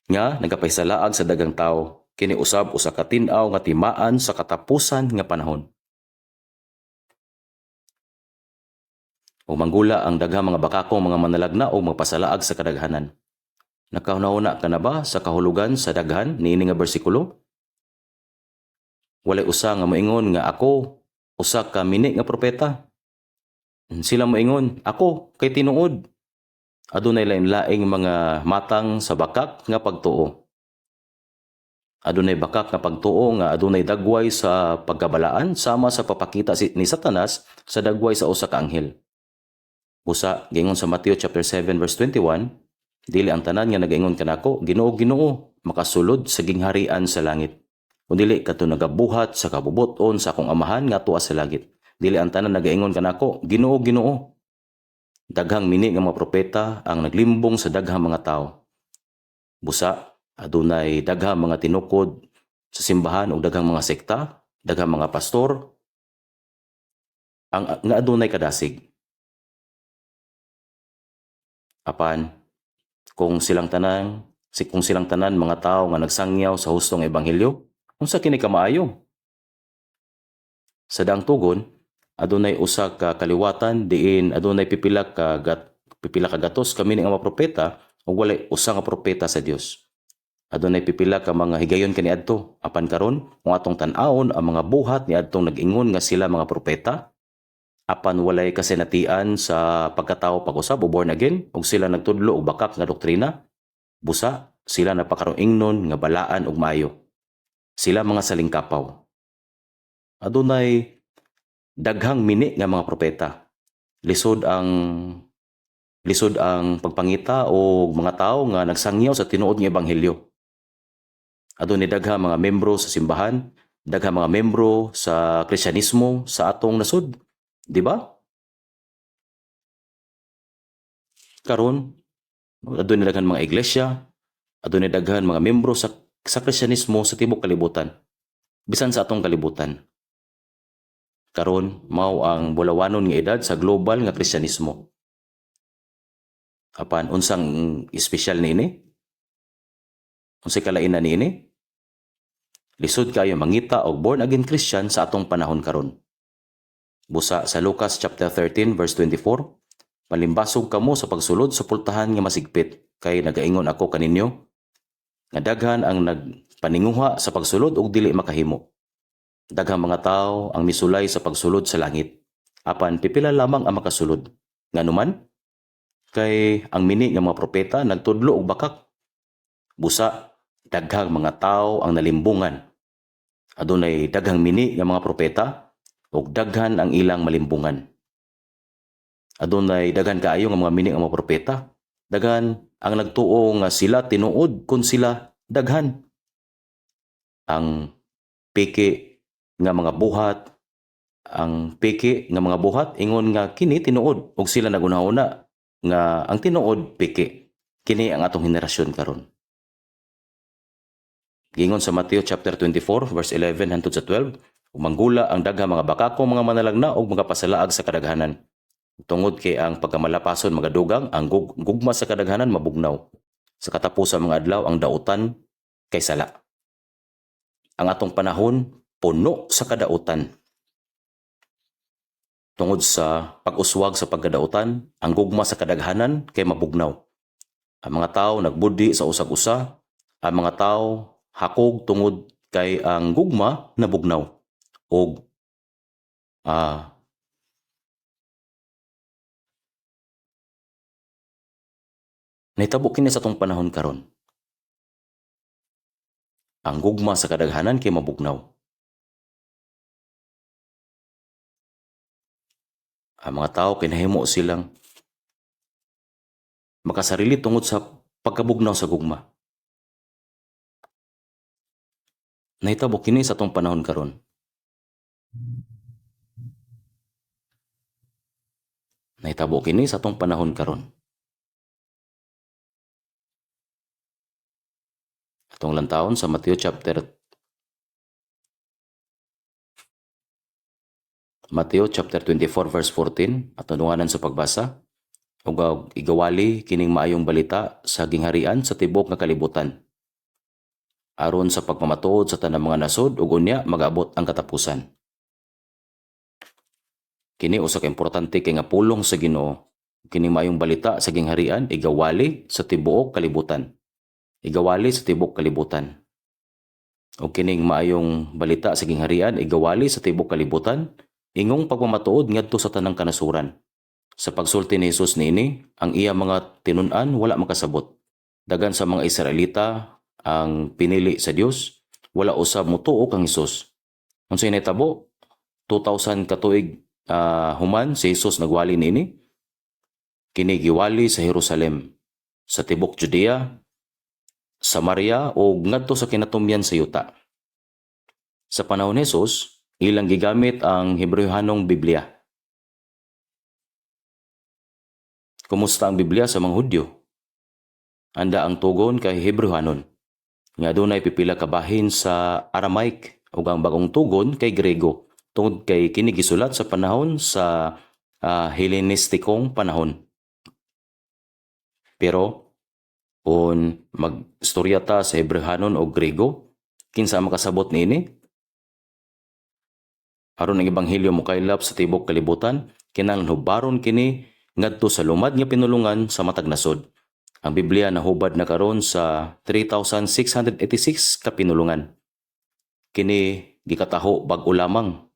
A: nga nagapahisalaag sa dagang tawo kini usab usa ka tin-aw nga timaan sa katapusan nga panahon. O manggula ang daghang mga bakakong mga manalagna o magpasalaag sa kadaghanan. Nakahuna ka na ba sa kahulugan sa daghan niini nga bersikulo? Walay usa nga moingon nga ako usa ka mini nga propeta. Sila moingon, ako kay tinuod. Adunay lain-laing mga matang sa bakak nga pagtuo. Adunay bakak nga pagtuo nga adunay dagway sa pagkabalaan sama sa papakita ni Satanas sa dagway sa usa ka anghel. Busa giingon sa Mateo chapter 7 verse 21, dili ang tanan nga nagaingon kanako, Ginoo, Ginoo, makasulod sa gingharian sa langit. Kung dili kadto nagabuhat sa kabubuton sa akong amahan nga tuwa sa langit. Dili ang tanan nagaingon kanako, Ginoo, Ginoo. Daghang mini nga mga propeta ang naglimbong sa daghang mga tao. Busa adunay daghang mga tinukod sa simbahan o daghang mga sekta, daghang mga pastor ang nga adunay kadasig. Apan kung silang tanan mga tao nga nagsangyaw sa hustong ebanghelyo, unsa kini kamaayo? Sa daang tugon, adunay usa ka kaliwatan diin adunay pipila ka gatos kami nga mga propeta ug walay usa nga propeta sa Dios. Adunay pipila ka mga higayon kaniadto. Apan karon kung atong tan-awon ang mga buhat ni adtong nag-ingon nga sila mga propeta, apan walay kasinatian sa pagkatao pag-usab o born again ug sila nagtudlo og bakak nga doktrina, busa sila napakaroong ingnon nga balaan ug maayo. Sila mga salingkapaw. Adunay daghang mini nga mga propeta. Lisod ang pagpangita o mga tao nga nagsangyaw sa tinuod nga ebanghelyo. Adunay daghang mga membro sa simbahan, daghang mga membro sa Kristyanismo sa atong nasud, di ba? Karon adunay daghang mga iglesia, adunay daghang mga membro sa Kristyanismo sa tibuok kalibutan. Bisan sa atong kalibutan. Karon mao ang bulawanon nga edad sa global nga Kristyanismo. Apan unsang espesyal niini? Unsay kalainan niini? Lisod kayo mangita og born again Christian sa atong panahon karon. Busa sa Lucas chapter 13 verse 24, palimbasog kamo sa pagsulod sa pultahan nga masigpit kay nagaingon ako kaninyo nga daghan ang nagpaninguha sa pagsulod ug dili makahimo. Daghang mga tao ang misulay sa pagsulod sa langit. Apan pipila lamang ang makasulod. Nganuman, kay ang mini nga mga propeta nagtudlo og bakak. Busa, daghang mga tao ang nalimbungan. Adunay daghang mini nga mga propeta ug daghan ang ilang malimbungan. Adunay daghan kaayo nga mga mini nga mga propeta. Daghan ang nagtuo nga sila tinuod kun sila daghan. Ang piki nga mga buhat, ingon nga kini tinuod ug sila nagunahuna nga ang tinuod piki. Kini ang atong henerasyon karon. Gingon sa Mateo chapter 24 verse 11 hangtod sa 12, umanggula ang daghang mga bakakong mga manalagna ug mga pasalaag sa kadaghanan. Tungod kay ang pagkamalapason magadugang, ang gugma sa kadaghanan mabugnaw. Sa katapusan mga adlaw ang dautan kay sala. Ang atong panahon puno sa kadautan. Tungod sa pag-uswag sa pagkadautan, ang gugma sa kadaghanan kay mabugnaw. Ang mga tao nagbudi sa usag-usa, ang mga tao hakog tungod kay ang gugma nabugnaw. Og nahitabo kini sa atong panahon karon. Ang gugma sa kadaghanan kay mabugnaw. Ang mga tao kinahimo silang makasarili tungod sa pagkabugnaw sa gugma. Nahitabo kini sa atong panahon karon. Nahitabo kini sa atong panahon karon. Atong lantawon sa Mateo chapter 24 verse 14 at tununganan sa pagbasa. ug igawali kining maayong balita sa gingharian sa tibok nga kalibutan aron sa pagpamatuod sa tanang mga nasod ug unya mag-abot ang katapusan. Kini usa ka importante kay nga pulong sa Ginoo. Kining maayong balita sa gingharian igawali sa tibuok kalibutan. Igawali sa tibuok kalibutan. O kining maayong balita sa gingharian igawali sa tibuok kalibutan ingong pagpamatuod ngadto sa tanang kanasuran. Sa pagsulti ni Hesus niini, ang iya mga tinun-an wala makasabot. Dagan sa mga Israelita ang pinili sa Dios, wala usab motuo kang Hesus. Unsay nahitabo? 2000 ka tuig human si Hesus nagwali niini. Kini giwali sa Jerusalem, sa tibok Judea, Samaria o ngadto sa kinatumyan sa yuta. Sa panahon ni Hesus, ilang gigamit ang Hebreohanong Biblia. Kumusta ang Biblia sa mga Hudyo? Anda ang tugon kay Hebreohanon. Nga adunay pipila ka bahin sa Aramaic ug ang bagong tugon kay Grego tungod kay kini gisulat sa panahon sa Hellenistikong panahon. Pero kung magstorya ta sa Hebreohanon o Grego, kinsa makasabot niini? Aron ang ebanghelyo mokaylap sa tibok kalibutan, kinahanglan hubaron kini ngadto sa lumad nga pinulungan sa matag nasod. Ang Biblia nahubad na karon sa 3,686 ka pinulungan. Kini gikataho bag-o lamang.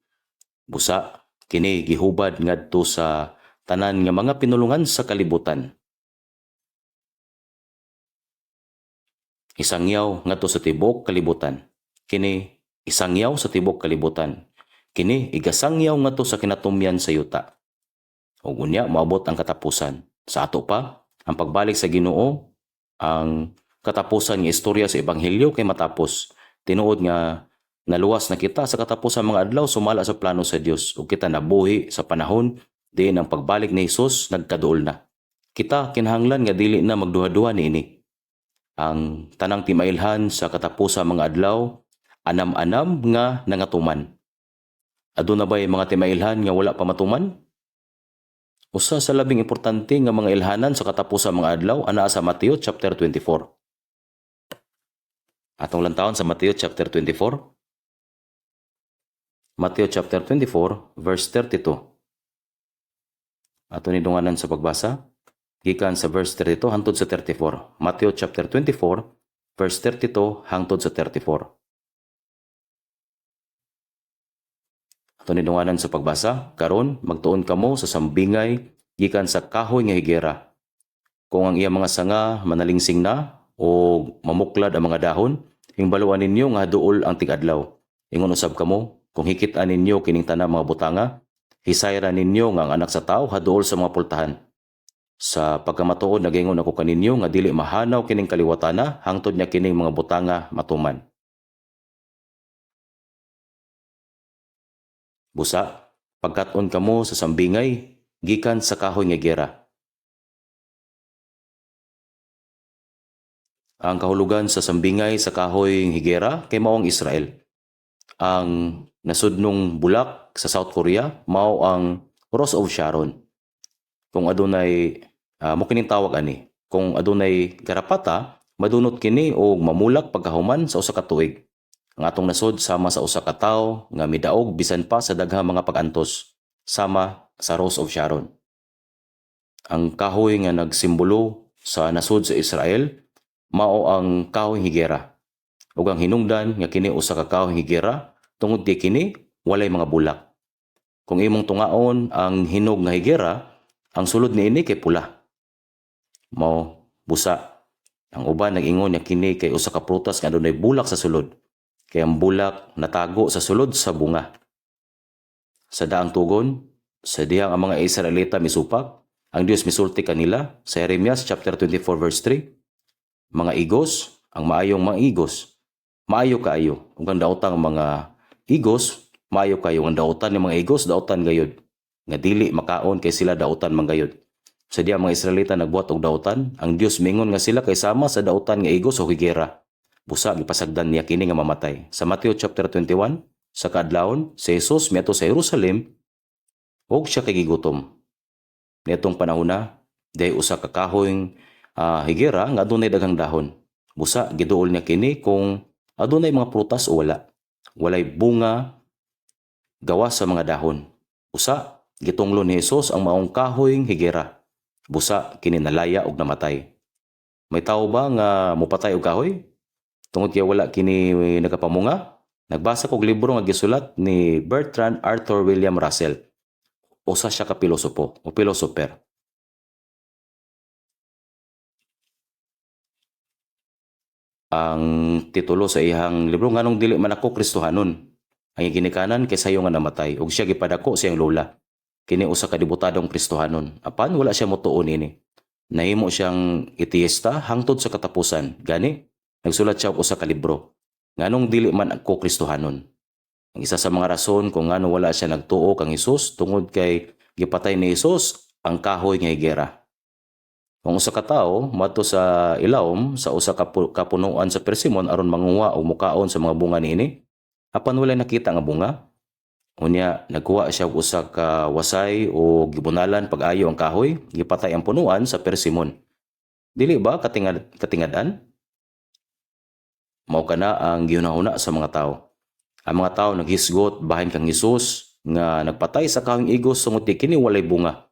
A: Busa, kini gihubad ngadto sa tanan nga mga pinulungan sa kalibutan. Isangyaw ngadto sa tibok kalibutan. Kini isangyaw sa tibok kalibutan. Kini igasangyaw ngadto sa kinatumyan sa yuta. O unya maabot ang katapusan. Sa ato pa, ang pagbalik sa Ginoo, ang katapusan nga istorya sa ebanghelyo kay matapos. Tinuod nga naluwas na kita sa katapusan mga adlaw sumala sa plano sa Dios ug kita nabuhi sa panahon diin ang pagbalik ni Hesus nagkaduol na. Kita kinahanglan nga dili na magduha-duha niini. Ang tanang timailhan sa katapusan mga adlaw anam-anam nga nangatuman. Aduna ba'y mga timailhan nga wala pa matuman? Usa sa labing importante nga mga ilhanan sa katapusan mga adlaw anaa sa Mateo chapter 24. Atong lantawon sa Mateo chapter 24. Mateo chapter 24 verse 32. Ato ni dunganan sa pagbasa gikan sa verse 32 hangtod sa 34. Mateo chapter 24 verse 32 hangtod sa 34. Ato ni dunganan sa pagbasa, karon magtuon kamo sa sambingay gikan sa kahoy nga higera. Kung ang iya mga sanga manalingsing na o mamuklad ang mga dahon, hingbaluan ninyo nga duol ang tig-adlaw. Ingon usab kamo, kung hikit-an ninyo kining tanang mga butanga, hisayran ninyo nga ang anak sa tao haduol sa mga pultahan. Sa pagkamatuod nagingon ako kaninyo nga dili mahanaw kining kaliwatana hangtod niya kining mga butanga matuman. Busa, pagkat-on kamo sa sambingay, gikan sa kahoy nga gera. Ang kahulugan sa sambingay sa kahoy nga higera kay maong Israel. Ang nasudnong bulak sa South Korea mao ang Rose of Sharon. Kung adunay mo kining tawag ani, kung adunay garapata, madunot kini og mamulak pagkahuman sa usa ka tuig. Ang atong nasod sama sa usa ka tawo nga midaog bisan pa sa daghang mga pag-antos, sama sa Rose of Sharon. Ang kahoy nga nagsimbolo sa nasod sa Israel mao ang kahoy higera. Ug ang hinungdan nga kini usa ka kahoy higera tungod kay kini walay mga bulak. Kung imong tungaon ang hinog nga higera, ang sulod niini kay pula. Mao busa. Ang uban nag-ingon nga kini kay usa ka prutas nga adunay bulak sa sulod. Kay ang bulak natago sa sulod sa bunga. Sa daang tugon, sa dihang ang mga Israelita misupak, ang Dios misulti kanila sa Jeremias chapter 24 verse 3. Mga igos, ang maayong mga igos, maayo kaayo. Ug ang daotang mga igos, maayo kayo. Ang daotan ng mga igos, daotan gayud. Nga dili makaon kay sila daotan man gayud. Sa dihang mga Israelita nagbuhat og daotan, ang Dios mingon nga sila kay sama sa daotan nga igos o higera. Busa gipasagdan niya kini nga mamatay. Sa Mateo chapter 21, sa kaadlawon, si Jesus miadto sa Jerusalem ug siya kay gigutom. Niadtong panahon na, Day usa ka kahoyng higera nga adunay daghang dahon. Busa giduol niya kini kung adunay mga prutas o wala. Walay bunga gawas sa mga dahon. Busa gitunglo ni Hesus ang maong kahoyng higera. Busa kini nalaya og namatay. May tao ba nga mopatay og kahoy? Tungod kay wala kini nagapamunga? Nagbasa kog libro nga gisulat ni Bertrand Arthur William Russell. Usa siya ka pilosopo o pilosoper. Ang titulo sa iyang libro nganong dili man ako Kristohanon. Ang ginikanan kay sayo nga namatay ug siya gipadako sa iyang lola. Kini usa ka debutadong Kristohanon. Apan wala siya motuon ini. Nahimo siyang itiista hangtod sa katapusan. Gani nagsulat siya og usa ka libro. Nganong dili man ako Kristohanon. Ang isa sa mga rason kung ngano wala siya nagtuo kang Hesus tungod kay gipatay ni Hesus ang kahoy nga higera. Kung usa ka tawo madto sa ilawom sa usa ka kapunuan sa persimon aron manguha og mukaon sa mga bunga niini, apan walay nakita nga bunga, unya nagkuha siya og usa ka wasay o gibunalan pag-ayo ang kahoy, gipatay ang punuan sa persimon. Dili ba katingadan? Mao kana ang gihunahuna sa mga tawo. Ang mga tawo naghisgot bahin kang Hesus nga nagpatay sa kahoyng igos tungod kini walay bunga.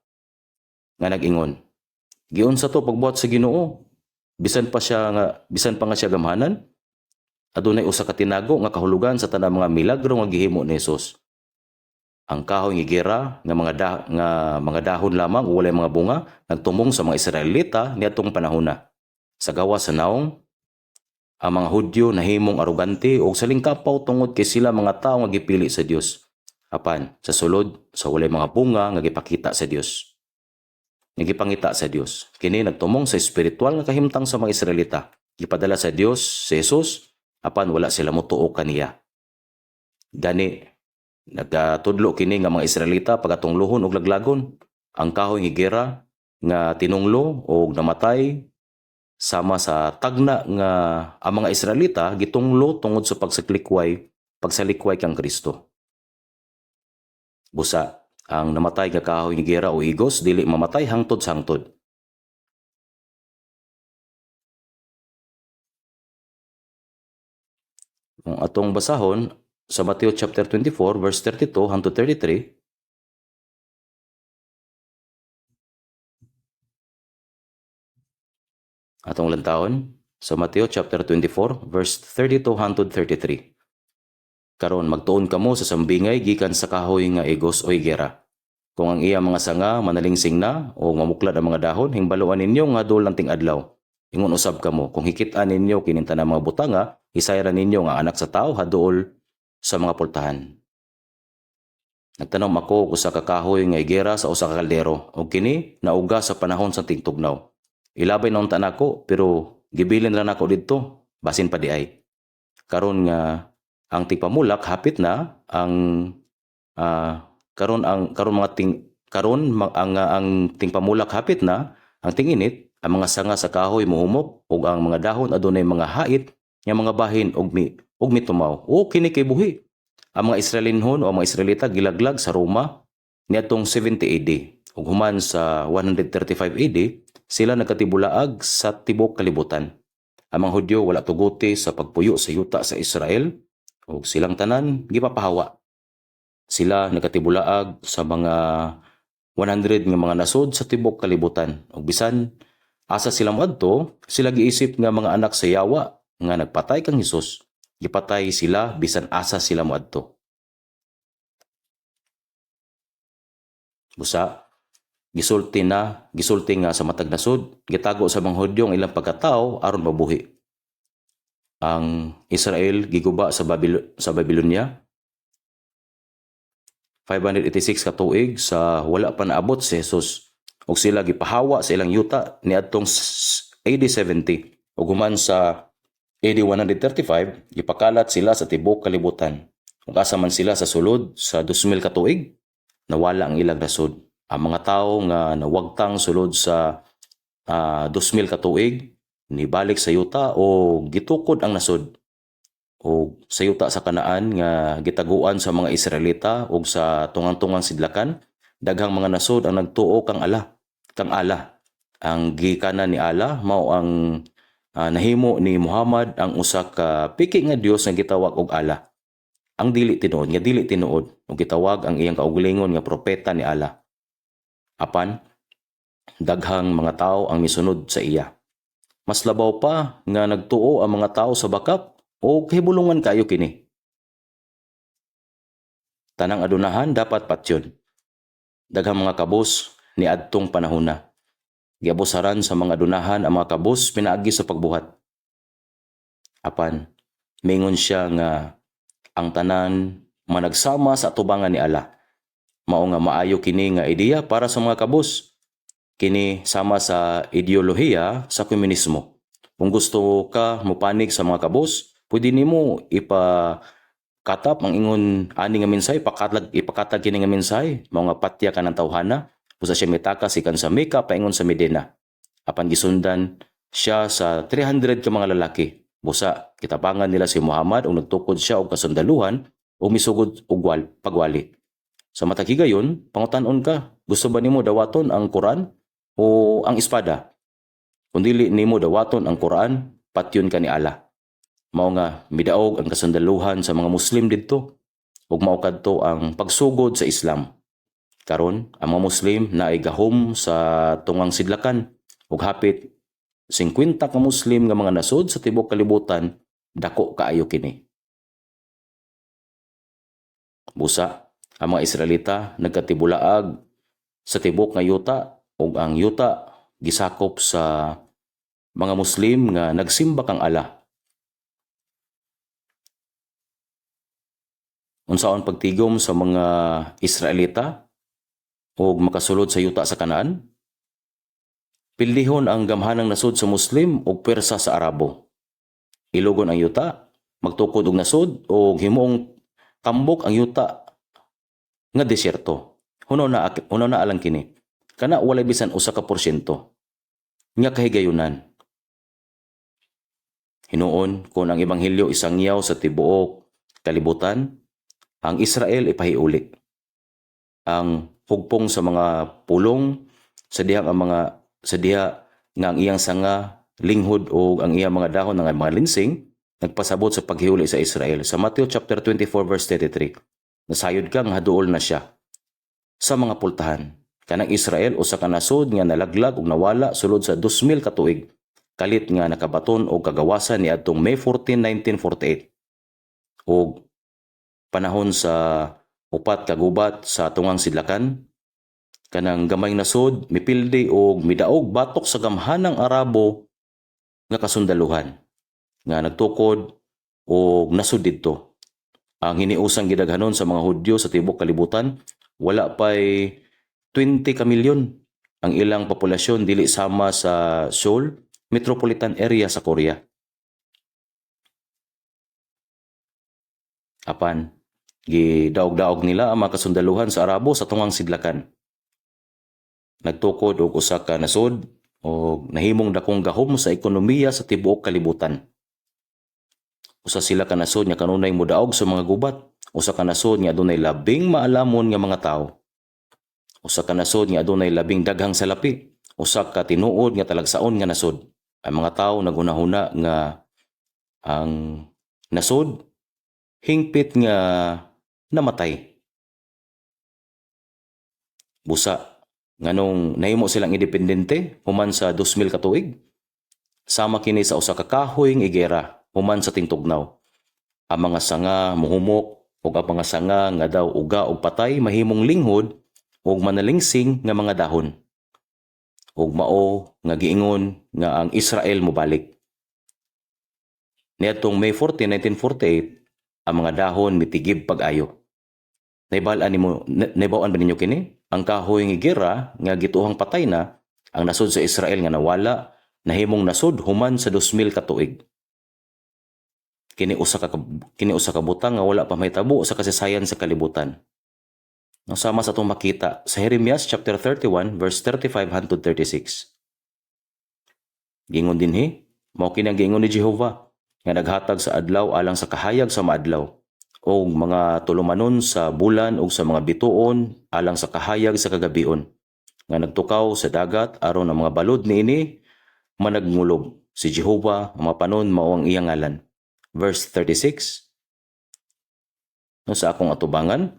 A: Nga nag-ingon, giunsa to pagbuhat sa Ginoo? Bisan pa nga siya gamhanan. Adunay usa ka tinago nga kahulugan sa tanang mga milagro nga gihimo ni Hesus. Ang kahoy nga higera nga mga dahon lamang o walay mga bunga nagtumong sa mga Israelita niadtong panahona. Sa gawas sa naong ang mga Hudyo nahimong arugante o salingkapaw tungod kay sila mga tawo nga gipili sa Dios. Apan sa sulod sa walay mga bunga nga gipakita sa Dios. Nagipangita sa Dios. Kini nagtumong sa espiritual nga kahimtang sa mga Israelita. Gipadala sa Dios si Jesus, apan wala sila motuo kaniya. Gani, nagtudlo kini nga mga Israelita pagatunglohon og laglagon. Ang kahoy higera nga tinunglo og namatay sama sa tagna nga ang mga Israelita gitunglo tungod sa pagsalikway kang Kristo. Busa, ang namatay nga kahoy higera o igos dili mamatay hangtod sa hangtod. Kung atong basahon sa Mateo chapter 24 verse 32 hangtod 33, atong lantawon sa Mateo chapter 24 verse 32 hangtod 33. Karon magtuon kamo sa sambingay gikan sa kahoy nga igos o higera. Kung ang iya mga sanga manalingsing na o mamuklad ang mga dahon, himbaluan ninyo nga duol ng ting-adlaw. Ingon usab kamo, kung hikit-an ninyo kininta na mga butanga, isayran ninyo nga anak sa tao haduol sa mga pultahan. Nagtanom ako usa ka kahoy nga higera sa usa ka kaldero, o kini nauga sa panahon sa tingtugnaw. Ilabay na unta nako, pero gibilin lang nako didto, basin pa di ay. Karon nga ang tingpamulak hapit na ang ang tingpamulak hapit na ang tinginit ang mga sanga sa kahoy mohumok ug ang mga dahon adunay mga hait nga mga bahin og mitumaw. O kini kay buhi. Ang mga Israelinhon o ang mga Israelita gilaglag sa Roma niadtong 70 AD ug human sa 135 AD sila nagkatibulaag sa tibok kalibutan. Ang mga Hudyo wala tuguti sa pagpuyo sa yuta sa Israel ug silang tanan gipapahawa. Sila nagkatibulaag sa mga 100 nga mga nasod sa tibok kalibutan. Ug bisan asa sila moadto, sila giisip nga mga anak sa yawa nga nagpatay kang Hesus. Gipatay sila bisan asa sila moadto. Busa gisulti nga sa matag nasod, gitago sa mga Hudyo ang ilang pagkatao aron mabuhi. Ang Israel giguba sa Babylonia 586 ka tuig sa wala pa naabot si Jesus ug sila gipahawa sa ilang yuta niadtong AD 70 ug human sa AD 135 gipakalat sila sa tibok kalibutan. Ug asa man sila sa sulod sa 2000 ka tuig nawala ang ilang nasod. Ang mga tawo nga nawagtang sulod sa 2000 ka tuig nibalik sa yuta o gitukod ang nasod o sa yuta sa Kanaan nga gitaguan sa mga Israelita o sa tungang-tungang sidlakan daghang mga nasod ang nagtuo kang ala Ang gikanan ni Allah mao ang nahimo ni Muhammad ang usa ka piki nga Dios nga gitawag og Allah. Ang dili tinuod ug gitawag ang iyang kaugalingon nga propeta ni Allah. Apan daghang mga tao ang misunod sa iya. Mas labaw pa nga nagtuo ang mga tao sa bakap o kahibulungan kayo kini. Tanang adunahan dapat patyon. Daghang mga kabus ni adtong panahona. Giabusaran sa mga adunahan ang mga kabus pinaagi sa pagbuhat. Apan mingon siya nga ang tanan managsama sa atubangan ni Allah. Mao nga maayo kini nga ideya para sa mga kabus. Kini sama sa ideolohiya sa komunismo. Kung gusto ka mupanig sa mga kabus, pwede nimo ipakatap ang ingon ani nga mensahe, ipakatag kini nga mensahe, mao nga patya ka ng tawhana, usa siya mitakas ikan sa Mecca paingon sa Medina. Apan gisundan siya sa 300 ka mga lalaki. Busa kitabangan nila si Muhammad ug nagtukod siya og kasundaluhan o misugod og pagwali. Sa matag higayon, pangutan-on ka, gusto ba nimo dawaton ang Quran o ang espada? Kung dili nimo dawaton ang Quran, patyon ka ni Allah. Mao nga midaog ang kasundaluhan sa mga Muslim didto ug mao kadto ang pagsugod sa Islam. Karon ang mga Muslim naay gahom sa tungang sidlakan ug hapit 50 ka Muslim nga mga nasod sa tibok kalibutan, dako kaayo kini. Busa ang mga Israelita nagkatibulaag sa tibok nga yuta ug ang yuta gisakop sa mga Muslim nga nagsimba kang Allah. Unsaon pagtigom sa mga Israelita ug makasulod sa yuta sa Kanaan? Pildihon ang gamhanang nasod sa Muslim ug pwersa sa Arabo. Ilugon ang yuta, magtukod og nasod ug himuong tambok ang yuta nga desyerto. Hunaw na alang kini. Kana walay bisan 1% nga kahigayunan. Hinuon kung ang ebanghelyo isangyaw sa tibuok kalibutan, ang Israel ipahiuli. Ang hugpong sa mga pulong sa diha nga ang iyang sanga linghod o ang iyang mga dahon ng mga linsing nagpasabot sa paghiuli sa Israel. Sa Matthew chapter 24 verse 33, nasayod ka nga haduol na siya sa mga pultahan. Kanang Israel usa ka nasod nga nalaglag ug nawala sulod sa 2000 ka tuig. Kalit nga nakabaton og kagawasan ni adtong May 14, 1948. Og panahon sa upat ka gubat sa tungang sidlakan, kanang gamay nasod mipildi og midaog batok sa gamhanang Arabo nga kasundaluhan nga nagtukod og nasod didto. Ang hiniusang gidaghanon sa mga Hudyo sa tibok kalibutan wala pay 20 ka milyon. Ang ilang populasyon dili sama sa Seoul metropolitan area sa Korea. Apan gidaog-daog nila ang mga kasundaluhan sa Arabo sa tungang sidlakan. Nagtukod og usa ka nasod o nahimong dakong gahom sa ekonomiya sa tibuok kalibutan. Usa sila ka nasod nga kanunay modaog sa mga gubat, usa ka nasod nga adunay labing maalamon nga mga tawo. Usa ka nasod nga adunay labing daghang salapi, usa ka tinuod nga talagsaon nga nasod. Ang mga tawo naghunahuna nga ang nasod hingpit nga namatay. Busa nganong nahimo silang independente human sa 2000 ka tuig, sama kini sa usa ka kahoy nga igera human sa tingtugnaw. Ang mga sanga muhumok ug ang mga sanga nga daw uga og patay mahimong linghod ug manalingsing nga mga dahon. Ug mao nga giingon nga ang Israel mobalik. Niadtong May 14, 1948, ang mga dahon mitigib pag-ayo. Naibawaan ba ninyo kini? Ang kahoy nga gera nga gituhang patay na ang nasod sa Israel nga nawala nahimong nasod human sa 2000 ka tuig. Kini usa ka butang nga wala pa mahitabo sa kasaysayan sa kalibutan. Ang sama sa itong makita sa Jeremias chapter 31 verse 35 hangtod 36. Gingon dinhi, mao kini ang giingon ni Jehova nga naghatag sa adlaw alang sa kahayag sa maadlaw o mga tulumanon sa bulan o sa mga bituon alang sa kahayag sa kagabion. nga nagtukaw sa dagat aron ang mga balod niini managngulog. Si Jehovah ang mapanon mao ang iyang ngalan. Verse 36. No sa akong atubangan,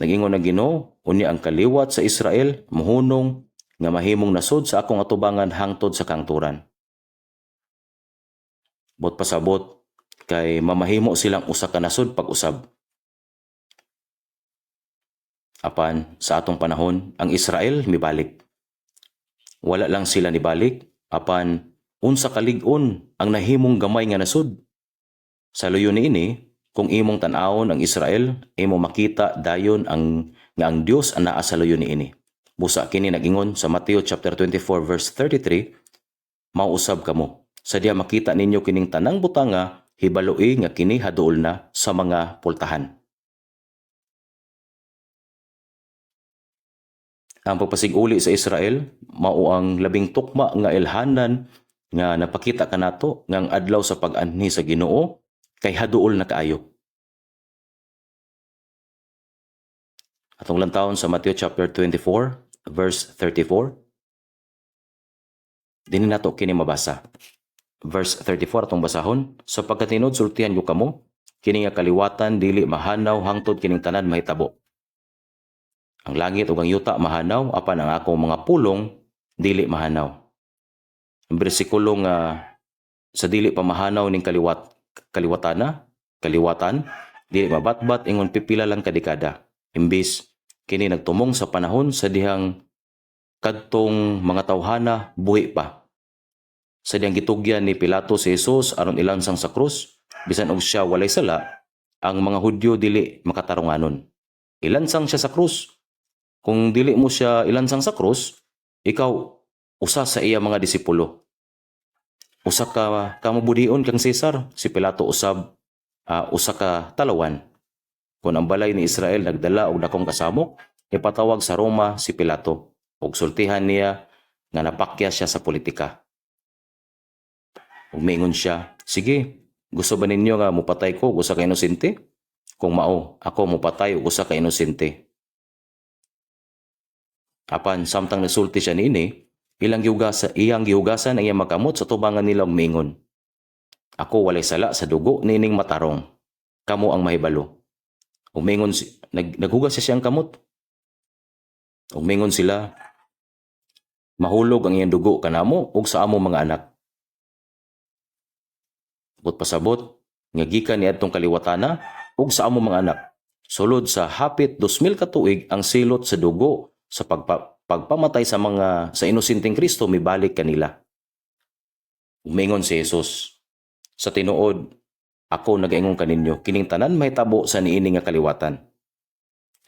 A: nagingon na Ginoo, unya ang kaliwat sa Israel mohunong nga mahimong nasod sa akong atubangan hangtod sa kangturan. Bot pasabot kay mamahimo silang usa ka nasod pag-usab. Apan sa atong panahon, ang Israel mibalik. Wala lang sila nibalik, apan unsa kalig-on ang nahimong gamay nga nasod. Sa luyo niini, kung imong tan-awon ang Israel, imo makita dayon nga ang Dios ang naa sa luyo niini. Busa kini nagingon sa Mateo chapter 24 verse 33, mauusab kamo. Sadya makita ninyo kining tanang butanga, hibaloi nga kini haduol na sa mga pultahan. Ang pagpasiguli sa Israel mao ang labing tukma nga ilhanan nga napakita kanato nga ang adlaw sa pag-anhi sa Ginoo kay haduol na kaayo. Atong lantawon sa Matthew chapter 24 verse 34. Dinhi nato kini mabasa. Verse 34 atong basahon, sapagkat tinud sultihan yo kamo kini nga kaliwatan dili mahanaw hangtod kining tanan mahitabo. Ang langit ug ang yuta mahanaw, apan ang akong mga pulong dili mahanaw. Ang bersikulo nga sa dili pa mahanaw ning kaliwatan, dili mabatbat ingon pipila lang ka dekada. Imbis kini nagtumong sa panahon sa dihang kadtong mga tawhana buhi pa. Sa dihang gitugyan ni Pilato si Jesus aron ilansang sa krus, bisan og siya walay sala, ang mga Hudyo dili makatarunganon. Ilansang siya sa krus. Kung dili mo siya ilansang sa krus, ikaw usa sa iya mga disipulo. Usa ka mabudion kang Cesar, si Pilato usab usa ka talawan. Kung ang balay ni Israel nagdala og dakong kasamok, ipatawag sa Roma si Pilato ug sultihan niya nga napakya siya sa politika. Ug miingon siya, sige, gusto ba ninyo nga mupatay ko og usa ka inosente? Kung mao, ako mupatay og usa ka inosente. Apan samtang nasulti siya niini, iyang gihugasan ang iyang makamot sa tubangan nila og miingon, ako walay sala sa dugo nining matarong. Kamo ang mahibalo. Ug miingon naghugas siya siyang kamot. Ug miingon sila, mahulog ang iyang dugo kanamo ug sa amo mga anak. Bot pasabot nga gikan niadtong kaliwatana ug sa amo mga anak. Sulod sa hapit 2,000 ka tuig ang silot sa dugo sa pagpamatay sa inosenteng Kristo mibalik kanila. Umingon si Jesus, sa tinuod, ako nagaingon kaninyo, kining tanan mahitabo sa niini nga kaliwatan.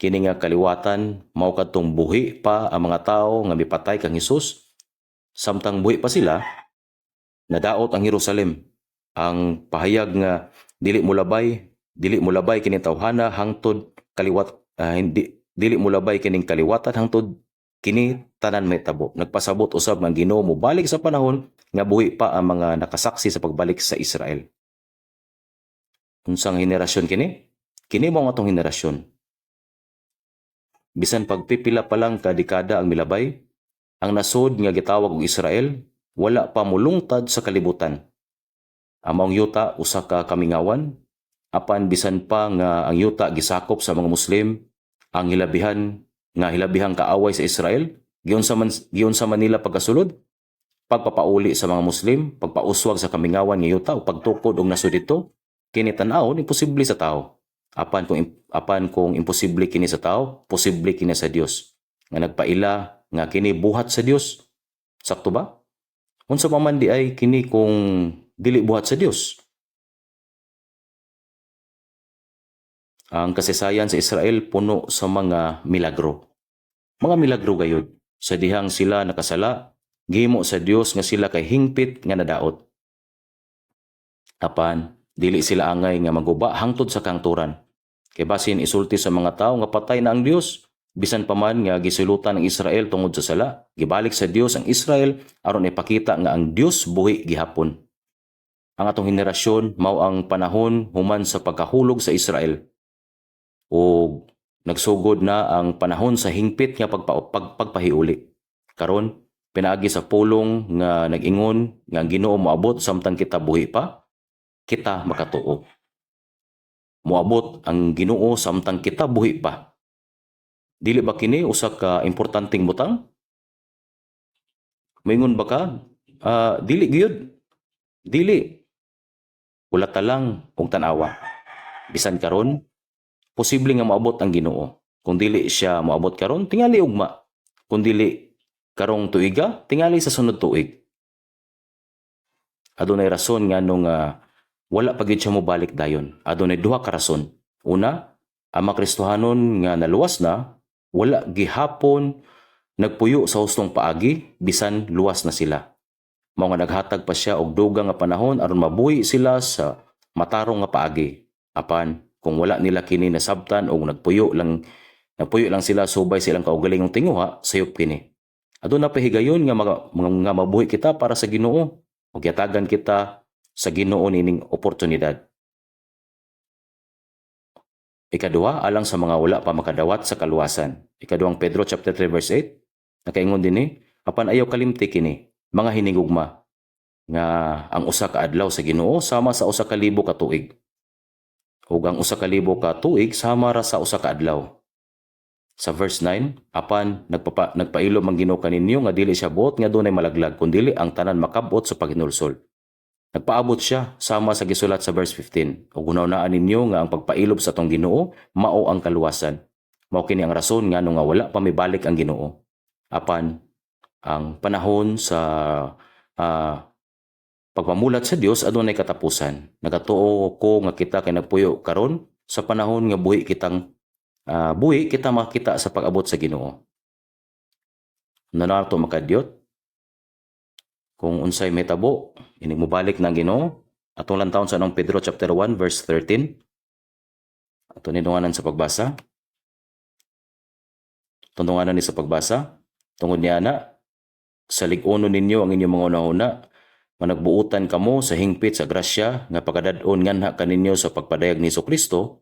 A: Kini nga kaliwatan, mao kadtong buhi pa ang mga tao nga mipatay kang Jesus. Samtang buhi pa sila, nadaot ang Jerusalem. Ang pahayag nga dili mo labay kining tawhana hangtod dili mo labay kining kaliwatan hangtod kini tanan mahitabo. Nagpasabot usab ang Ginoo mo balik sa panahon nga buhi pa ang mga nakasaksi sa pagbalik sa Israel. Unsang henerasyon kini? Kini mao nga atong henerasyon. Bisan pagpipila pa lang ka dekada ang milabay, ang nasod nga gitawag og Israel wala pa mulungtad sa kalibutan. Among yuta usa ka kamingawan, apan bisan pa nga ang yuta gisakop sa mga Muslim, ang hilabihang kaaway sa Israel, giyon sa Manila pagkasulod, pagpapauli sa mga Muslim, pagpauswag sa kamingawan nga yuta o pagtukod og nasod dito, kini tan-awon imposible sa tao. Apan kung imposible kini sa tao, posible kini sa Dios. Nga nagpaila nga kini buhat sa Dios. Sakto ba? Unsa man di ay kini kung dili buhat sa Dios. Ang kasaysayan sa Israel puno sa mga milagro. Mga milagro gayud. Sa dihang sila nakasala, gihimo sa Dios nga sila kay hingpit nga nadaot. Apan dili sila angay nga maguba hangtod sa kangturan. Kay basin isulti sa mga tawo nga patay na ang Dios, bisan pa man nga gisulutan ang Israel tungod sa sala, gibalik sa Dios ang Israel aron ipakita nga ang Dios buhi gihapon. Ang atong henerasyon mao ang panahon human sa pagkahulog sa Israel. O nagsugod na ang panahon sa hingpit nga pagpahiuli. Karon pinaagi sa pulong nga nag-ingon nga ang Ginoo moabot samtang kita buhi pa, kita makatuo. Moabot ang Ginoo samtang kita buhi pa. Dili ba kini usa ka importanteng butang? Maingon ba ka? Dili gyud. Dili. Wala ta lang og tan-awa. Bisan karon, posible nga moabot ang Ginoo. Kung dili siya moabot karon, tingali ugma. Kung dili karong tuiga, tingali sa sunod tuig. Adunay rason nga nung wala pa gyud siya mobalik dayon. Adunay duha ka rason. Una, ang mga Kristohanon nga naluwas na, wala gihapon nagpuyo sa hustong paagi bisan luwas na sila. Mao nga naghatag pa siya og dugang nga panahon aron mabuhi sila sa matarong nga paagi. Apan kung wala nila kini nasabtan o nagpuyo lang sila subay silang kaugalingong tinguha, sayop kini. Aduna pa higayon nga nga mabuhi kita para sa Ginoo ug yatagan kita sa Ginoo nining oportunidad. Ikaduha, alang sa mga wala pa makadawat sa kaluwasan. Ikaduhang Pedro chapter 3 verse 8, nakaingon dinhi, apan ayaw kalimti kini, mga hinigugma, nga ang usa ka adlaw sa Ginoo sama sa usa ka libo ka tuig. Ug ang usa ka libo ka tuig sama ra sa usa ka adlaw. Sa verse 9, apan nagpailo man Ginoo kaninyo nga dili siya buot nga dunay malaglag, kundi ang tanan makabot sa paghinulsol. Nagpaabot siya sama sa gisulat sa verse 15. O gunaw-naan ninyo nga ang pagpailob sa tong Ginoo mao ang kaluwasan. Mao kini ang rason nga nung nga wala pa mibalik ang Ginoo. Apan ang panahon sa pagpamulat sa Dios adunay katapusan. Nagatuo ko nga kita kay nagpuyo karon sa panahon nga buhi kita makita sa pag-abot sa Ginoo. Nanato makadyot kung unsay metabo ining mobalik ng Ginoo atong lantawon sa anong Pedro chapter 1 verse 13. Ato nindunganan sa pagbasa. Tundunganan ni sa pagbasa. Tungod niya na sa lig-unon ninyo ang inyong mga una-una managbuutan kamo sa hingpit sa grasya nga pagkadad-on nganha kaninyo sa pagpadayag ni Jesu-Kristo.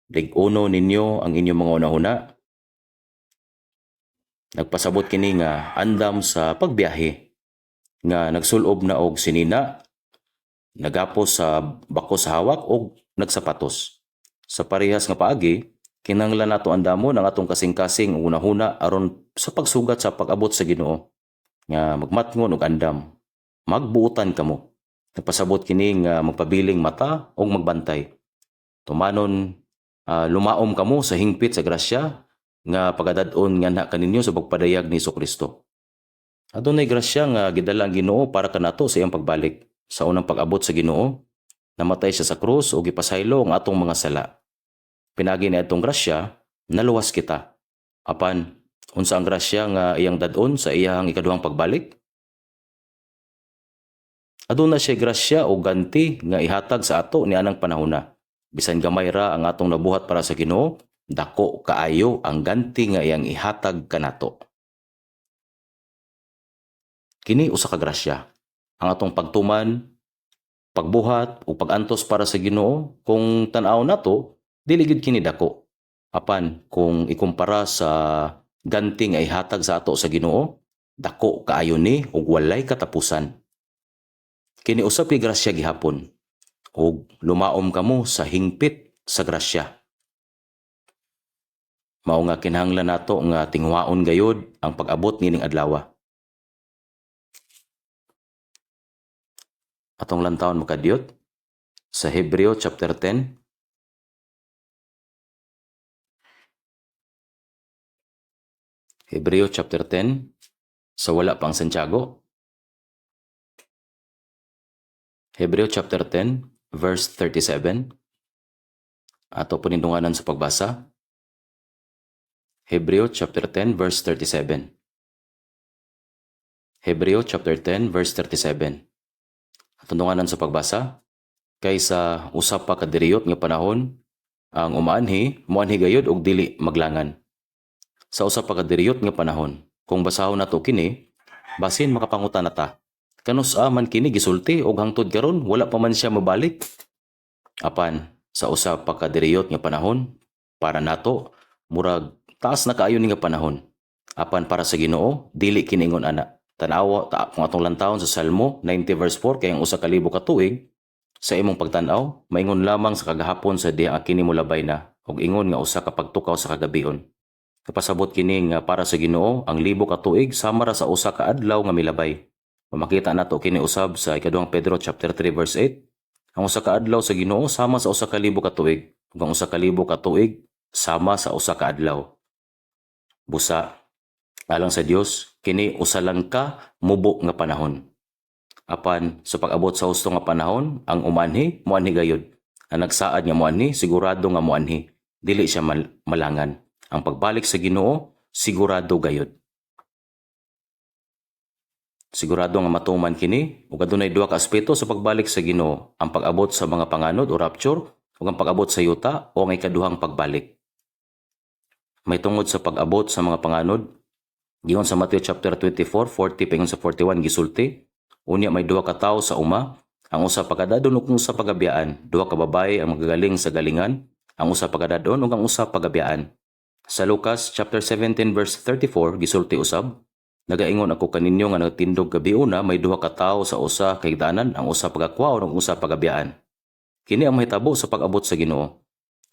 A: Lig-uno ninyo ang inyong mga una-una. Nagpasabot kini nga andam sa pagbiyahe nga nagsulob na og sinina, nagapos sa bako sa hawak og nagsapatos. Sa parehas nga paagi, kinahanglan nato andamon ang atong kasing-kasing una-una aron sa pagsugat sa pag-abot sa Ginoo. Nga magmatngon og andam, magbuutan kamo. Nagpasabot kini nga magpabiling mata og magbantay. Tumanon lumaom kamo sa hingpit sa grasya nga pagadad-on nganha kaninyo sa pagpadayag ni Jesu-Kristo. Adunay grasya nga gidala ang Ginoo para kanato sa iyang pagbalik. Sa unang pag-abot sa Ginoo, namatay siya sa krus ug gipasaylo ang atong mga sala. Pinagi ni atong grasya, naluwas kita. Apan unsa ang grasya nga iyang dad-on sa iyang ikaduhang pagbalik? Aduna siya grasya o ganti nga ihatag sa ato ni anang panahona. Bisan gamay ra ang atong nabuhat para sa Ginoo, dako kaayo ang ganti nga iyang ihatag kanato. Kini usa ka grasya. Ang atong pagtuman, pagbuhat o pagantos para sa Ginoo, kung tan-aw nato, dili gid kini dako. Apan kung ikumpara sa ganti nga ihatag sa ato sa Ginoo, dako kaayo ni ug walay katapusan. Kini usa pi grasya gihapon ug lumaom kamo sa hingpit sa grasya. Mao nga kinahanglan nato nga tingwaon gayud ang pag-abot nining adlaw. Atong lantawon makadiyot sa Hebreo chapter 10. Hebreo chapter 10 sa wala pang Santiago. Hebreo chapter 10 verse 37. Ato panindunganan sa pagbasa. Hebreo chapter 10 verse 37. Hebreo chapter 10 verse 37. Tundunganan sa pagbasa, kaysa usap pa kadiriyot nga panahon, ang muanhi gayud og dili maglangan. Sa usap pa kadiriyot nga panahon, kung basahon nato kini, basin makapangutan nata. Kanus-a man kini gisulti og hangtod karon wala pa man siya mabalik. Apan sa usap pa kadiriyot nga panahon, para nato murag taas na kaayo ni nga panahon. Apan para sa Ginoo dili kini ingon ana. Tanawa kung atong lantawon sa Salmo 90 verse 4 kay ang usa ka libo ka tuig sa imong pagtan-aw maingon lamang sa kagahapon sa diha kini molabay na ug ingon nga usa ka pagtukaw sa kagabion. Kapasabot kini nga para sa Ginoo ang libo ka tuig sama ra sa usa ka adlaw nga milabay. Makita nato kini usab sa ikaduhang Pedro chapter 3 verse 8. Ang usa ka adlaw sa Ginoo sama sa usa ka libo ka tuig ug ang usa ka libo ka tuig sama sa usa ka adlaw. Busa alang sa Dios kini usa lang ka mubo nga panahon. Apan sa pag-abot sa husto nga panahon ang umanhi moanhi gayud. Ang nagsaad nga moanhi sigurado nga moanhi, dili siya malangan. Ang pagbalik sa Ginoo sigurado gayud. Sigurado nga matuman kini ug adunay duha ka aspeto sa pagbalik sa Ginoo, ang pag-abot sa mga panganod o rapture ug ang pag-abot sa yuta o ang ikaduhang pagbalik. May tungod sa pag-abot sa mga panganod, giyon sa Matthew chapter 24:40 paingon sa 41 gisulti, unya may duha ka tawo sa uma, ang usa pagadadon ug ang usa pagabiyaan, duha ka babaye ang magagaling sa galingan, ang usa pagadadon ug ang usa pagabiyaan. Sa Lucas chapter 17 verse 34 gisulti usab, nagaingon ako kaninyo nga nagtindog gabi una may duha ka tawo sa usa ka higdanan, ang usa pagakwaon ug ang usa pagabiyaan. Kini ang mahitabo sa pag-abot sa Ginoo.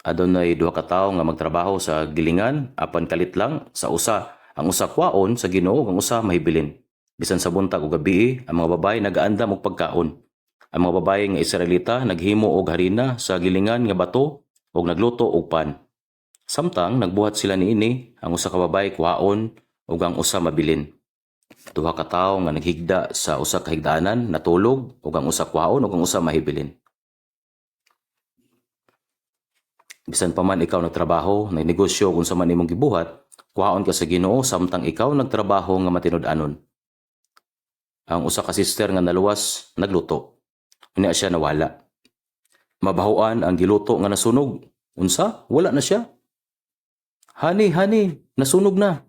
A: Adunay duha ka tawo nga magtrabaho sa gilingan apan kalit lang sa usa ang usa kwaon sa Ginoo ug ang usa mahibilin. Bisan sa buntag ug gabi ang mga babaye nagaandam og pagkaon. Ang mga babaye nga Israelita naghimo og harina sa gilingan nga bato ug nagluto og pan. Samtang nagbuhat sila niini, ang usa ka babaye kwaon ug ang usa mabilin. Duha ka tawo nga naghigda sa usa ka higdanan natulog ug ang usa kwaon ug ang usa mahibilin. Bisan pa man ikaw nagtrabaho, nagnegosyo kung sa man imong gibuhat, kwaon ka sa Ginoo samtang ikaw nagtrabaho nga matinud-anon. Ang usa ka sister nga naluwas nagluto. Unya siya nawala. Mabahuan ang giluto nga nasunog. Unsa? Wala na siya. Honey, nasunog na.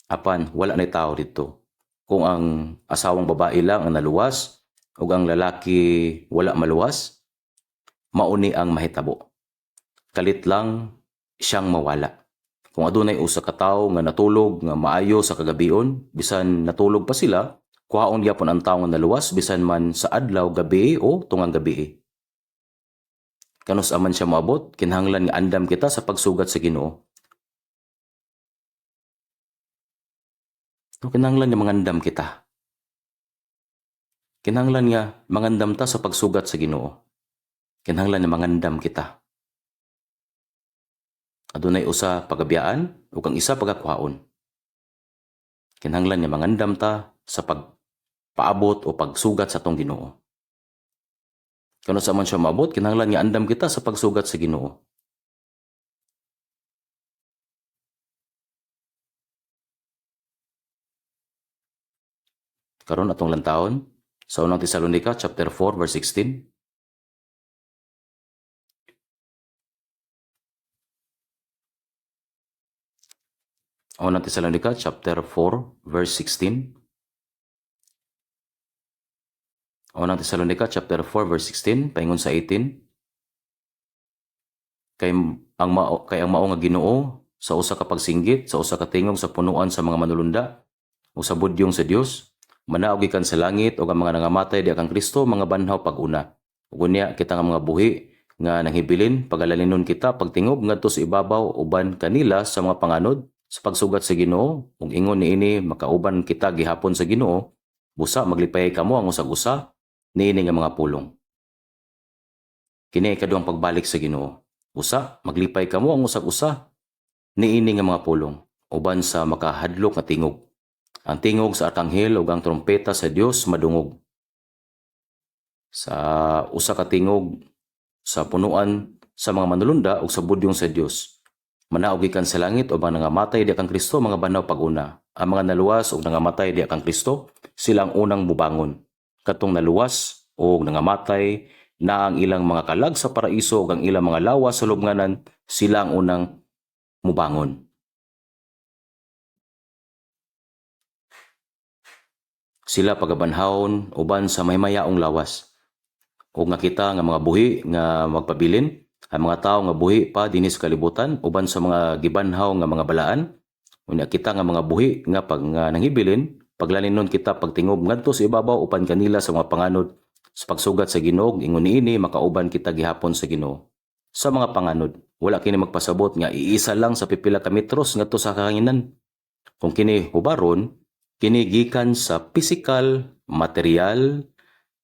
A: Apan, wala na tao dito. Kung ang asawang babae lang ang naluwas, o ang lalaki wala maluwas, mauni ang mahitabo. Kalit lang siyang mawala. Kung adunay usa ka tawo nga natulog nga maayo sa kagabion, bisan natulog pa sila, kuhaon gyapon ang tawo nga naluwas bisan man sa adlaw, gabi o tungang gabi. Kanus aman siya moabot, kinahanglan nga andam kita sa pagsugat sa Ginoo. Kinahanglan nga mangandam kita. Kinahanglan nga mangandam ta sa pagsugat sa Ginoo. Kinahanglan nga mangandam kita. Adunay usa pagabiyaan ug ang isa pagakwaon. Kinahanglan nga mangandam ta sa pagpaabot o pagsugat sa atong Ginoo. Kano sa man siya maabot, kinahanglan nga andam kita sa pagsugat sa Ginoo. Karon atong lantawon sa unang Tesalonica chapter 4 verse 16. Unang Tesalonica chapter 4 verse 16. Unang Tesalonica chapter 4 verse 16 paingon sa 18. Kay ang mao nga Ginoo sa usa ka pagsinggit, sa usa ka tingog sa punuan sa mga manulunda o sa budyong sa Dios, manaog gikan sa langit o ang mga nangamatay di kang Kristo mga banhaw pag-una. Ug unya kita nga mga buhi nga nanghibilin pagalalinon kita pagtingob ngadto sa ibabaw uban kanila sa mga panganod sa pagsugat sa Ginoo ug ingon niini makauban kita gihapon sa Ginoo, busa maglipay kamo ang usag-usa niini nga mga pulong. Kini ikaduhang pagbalik sa Ginoo. Usa maglipay kamo ang usag-usa niini nga mga pulong uban sa makahadlok nga tingog. Ang tingog sa arkanghel ug ang trompeta sa Dios madungog. Sa usa ka tingog sa punuan sa mga manulunda ug sa budyong sa Dios. Manaog gikan sa langit o mga nangamatay di kang Kristo mga banhaw pag-una. Ang mga naluwas ug nangamatay di kang Kristo sila ang unang mubangon. Katong naluwas ug nangamatay na ang ilang mga kalag sa paraiso ug ang ilang mga lawas sa lubnganan sila ang unang mubangon. Sila pagabanhawon uban sa mahimayaong lawas. Ug nga kita nga mga buhi nga magpabilin, ang mga tawo nga buhi pa dinhi sa kalibutan uban sa mga gibanhaw nga mga balaan, Unya kita nga mga buhi nga pag nga nangibilin, paglalinon kita pagtingob ngadto sa ibabaw upan kanila sa mga panganod sa pagsugat sa Ginoo, ingon niini makauban kita gihapon sa Ginoo. Sa mga panganod, wala kini magpasabot nga iisa lang sa pipila ka metros ngadto sa kahanginan. Kung kini hubaron, kini gikan sa physical, material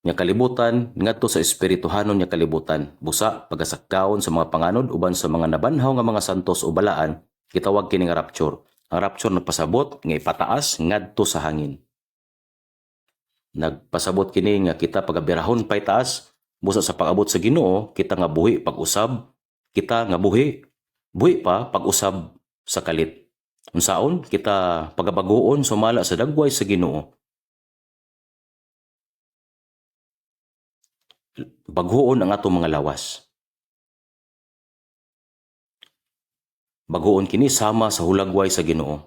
A: nga kalibutan ngadto sa espirituhanon nga kalibutan. Busa pagasakdaon sa mga panganod uban sa mga nabanhaw nga mga santos o balaan, gitawag kini nga rapture. Ang rapture nagpasabot nga ipataas ngadto sa hangin. Nagpasabot kini nga kita pagabirahon pay taas, busa sa pag-abot sa Ginoo, kita nga buhi pag-usab, kita nga buhi pa pag-usab sa kalit. Unsaon kita pagabagoon sumala sa dagway sa Ginoo. Baghoon ang atong mga lawas. Baghoon kini sama sa hulagway sa Ginoo.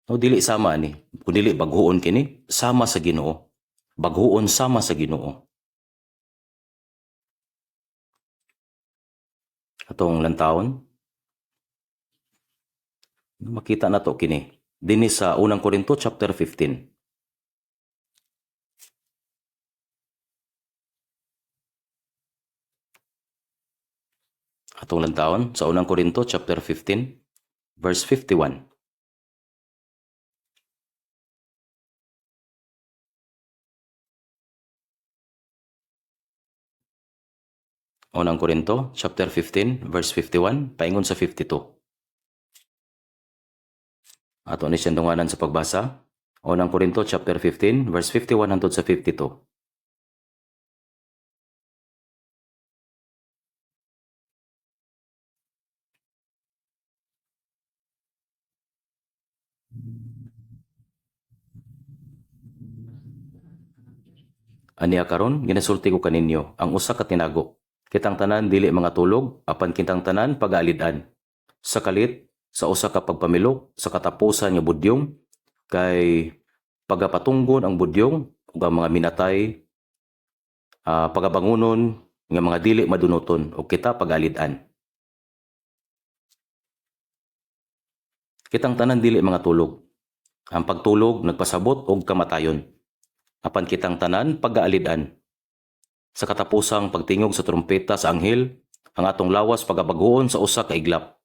A: No, dili sama ni. Kung dili baghoon kini, sama sa Ginoo. Baghoon sama sa Ginoo. Atong lantawon, makita na to kini. Dinhi sa unang Korinto chapter 15. Atong lantawon sa unang Korinto chapter 15 verse 51. Unang Korinto chapter 15 verse 51 paingon sa 52. Ato ni siyang sa pagbasa. Unang Korinto chapter 15 verse 51 hangtod sa 52. Aniya karon ginasulti ko kaninyo ang usa ka tinago. Kitang tanan dili mga tulog, apan kitang tanan pag-aalidan. Sa kalit, sa usa ka pagpamilok, sa katapusan nga budyong, kay pagapatunggon ang budyong ug ang mga minatay, pagabangunon nga mga dili madunoton o kita pag-alidan. Kitang tanan dili mga tulog. Ang pagtulog nagpasabot og kamatayon. Apan kitang tanan pag-aalidan. Sa katapusang pagtingog sa trumpeta sa anghel, ang atong lawas pagabaguon sa usa ka iglap.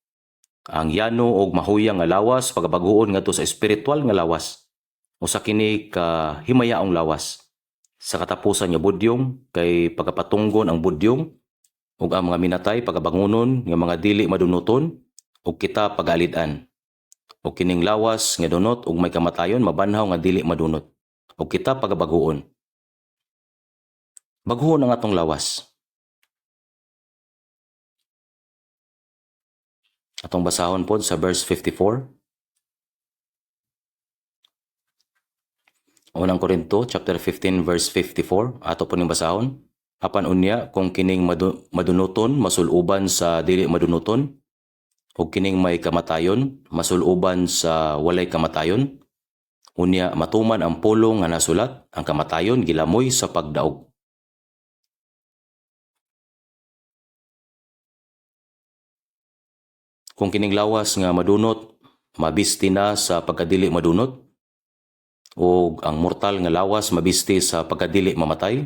A: Ang yano og mahuyang nga lawas pagabaguon ngadto sa espiritual nga lawas. Usa kini ka himayaong lawas. Sa katapusan nga budyong kay pagapatunggon ang budyong ug ang mga minatay pagabangunon nga mga dili madunoton ug kita pag-alidan. Ug kining lawas nga dunot ug may kamatayon mabanhaw nga dili madunot ug kita pagabaguon. Baguhon ang atong lawas. Atong basahon pod sa verse 54. Unang Korinto chapter 15 verse 54. Ato po ning basahon. Apan unya kung kining madunuton masuluban sa dili madunuton ug kining may kamatayon masuluban sa walay kamatayon. Unya matuman ang pulong nga nasulat, ang kamatayon gilamoy sa pagdaog. Kung kining lawas nga madunot, mabisti na sa pagkadili madunot, o ang mortal nga lawas mabisti sa pagkadili mamatay,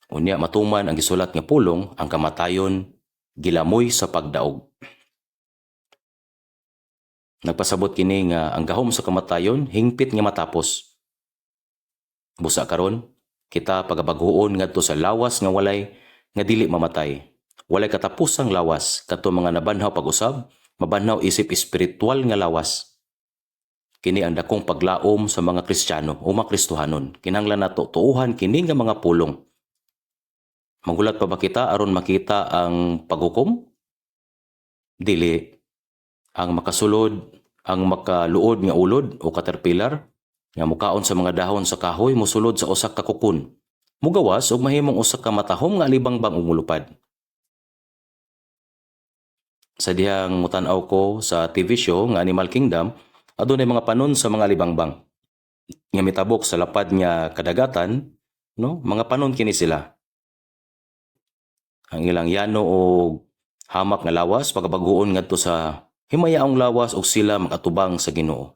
A: unya matuman ang gisulat nga pulong, ang kamatayon gilamoy sa pagdaog. Nagpasabot kini nga ang gahom sa kamatayon hingpit nga matapos. Busa karon, kita pagabaguon ngadto sa lawas nga walay nga dili mamatay. Walay katapusang lawas kadto mga nabanhaw pag-usab, mabanhaw isip espiritual nga lawas. Kini ang dakong paglaom sa mga Kristiyano o mga Kristohanon. Kinahanglan nato tuuhan kini nga mga pulong. Magulat pa ba kita aron makita ang paghukom? Dili. Ang makasulod, ang makaluod nga ulod o caterpillar nga mukaon sa mga dahon sa kahoy mosulod sa usa ka kukun. Mugawas og mahimong usa ka matahom nga alibangbang ug mulupad. Sa dihang mutanaw ko sa TV show nga Animal Kingdom, adunay mga panon sa mga libangbang nga mitabok sa lapad nga kadagatan, no? Mga panon kini sila. Ang ilang yano o hamak nga lawas pagabaguon ngadto sa himayaong lawas og sila makatubang sa Ginoo.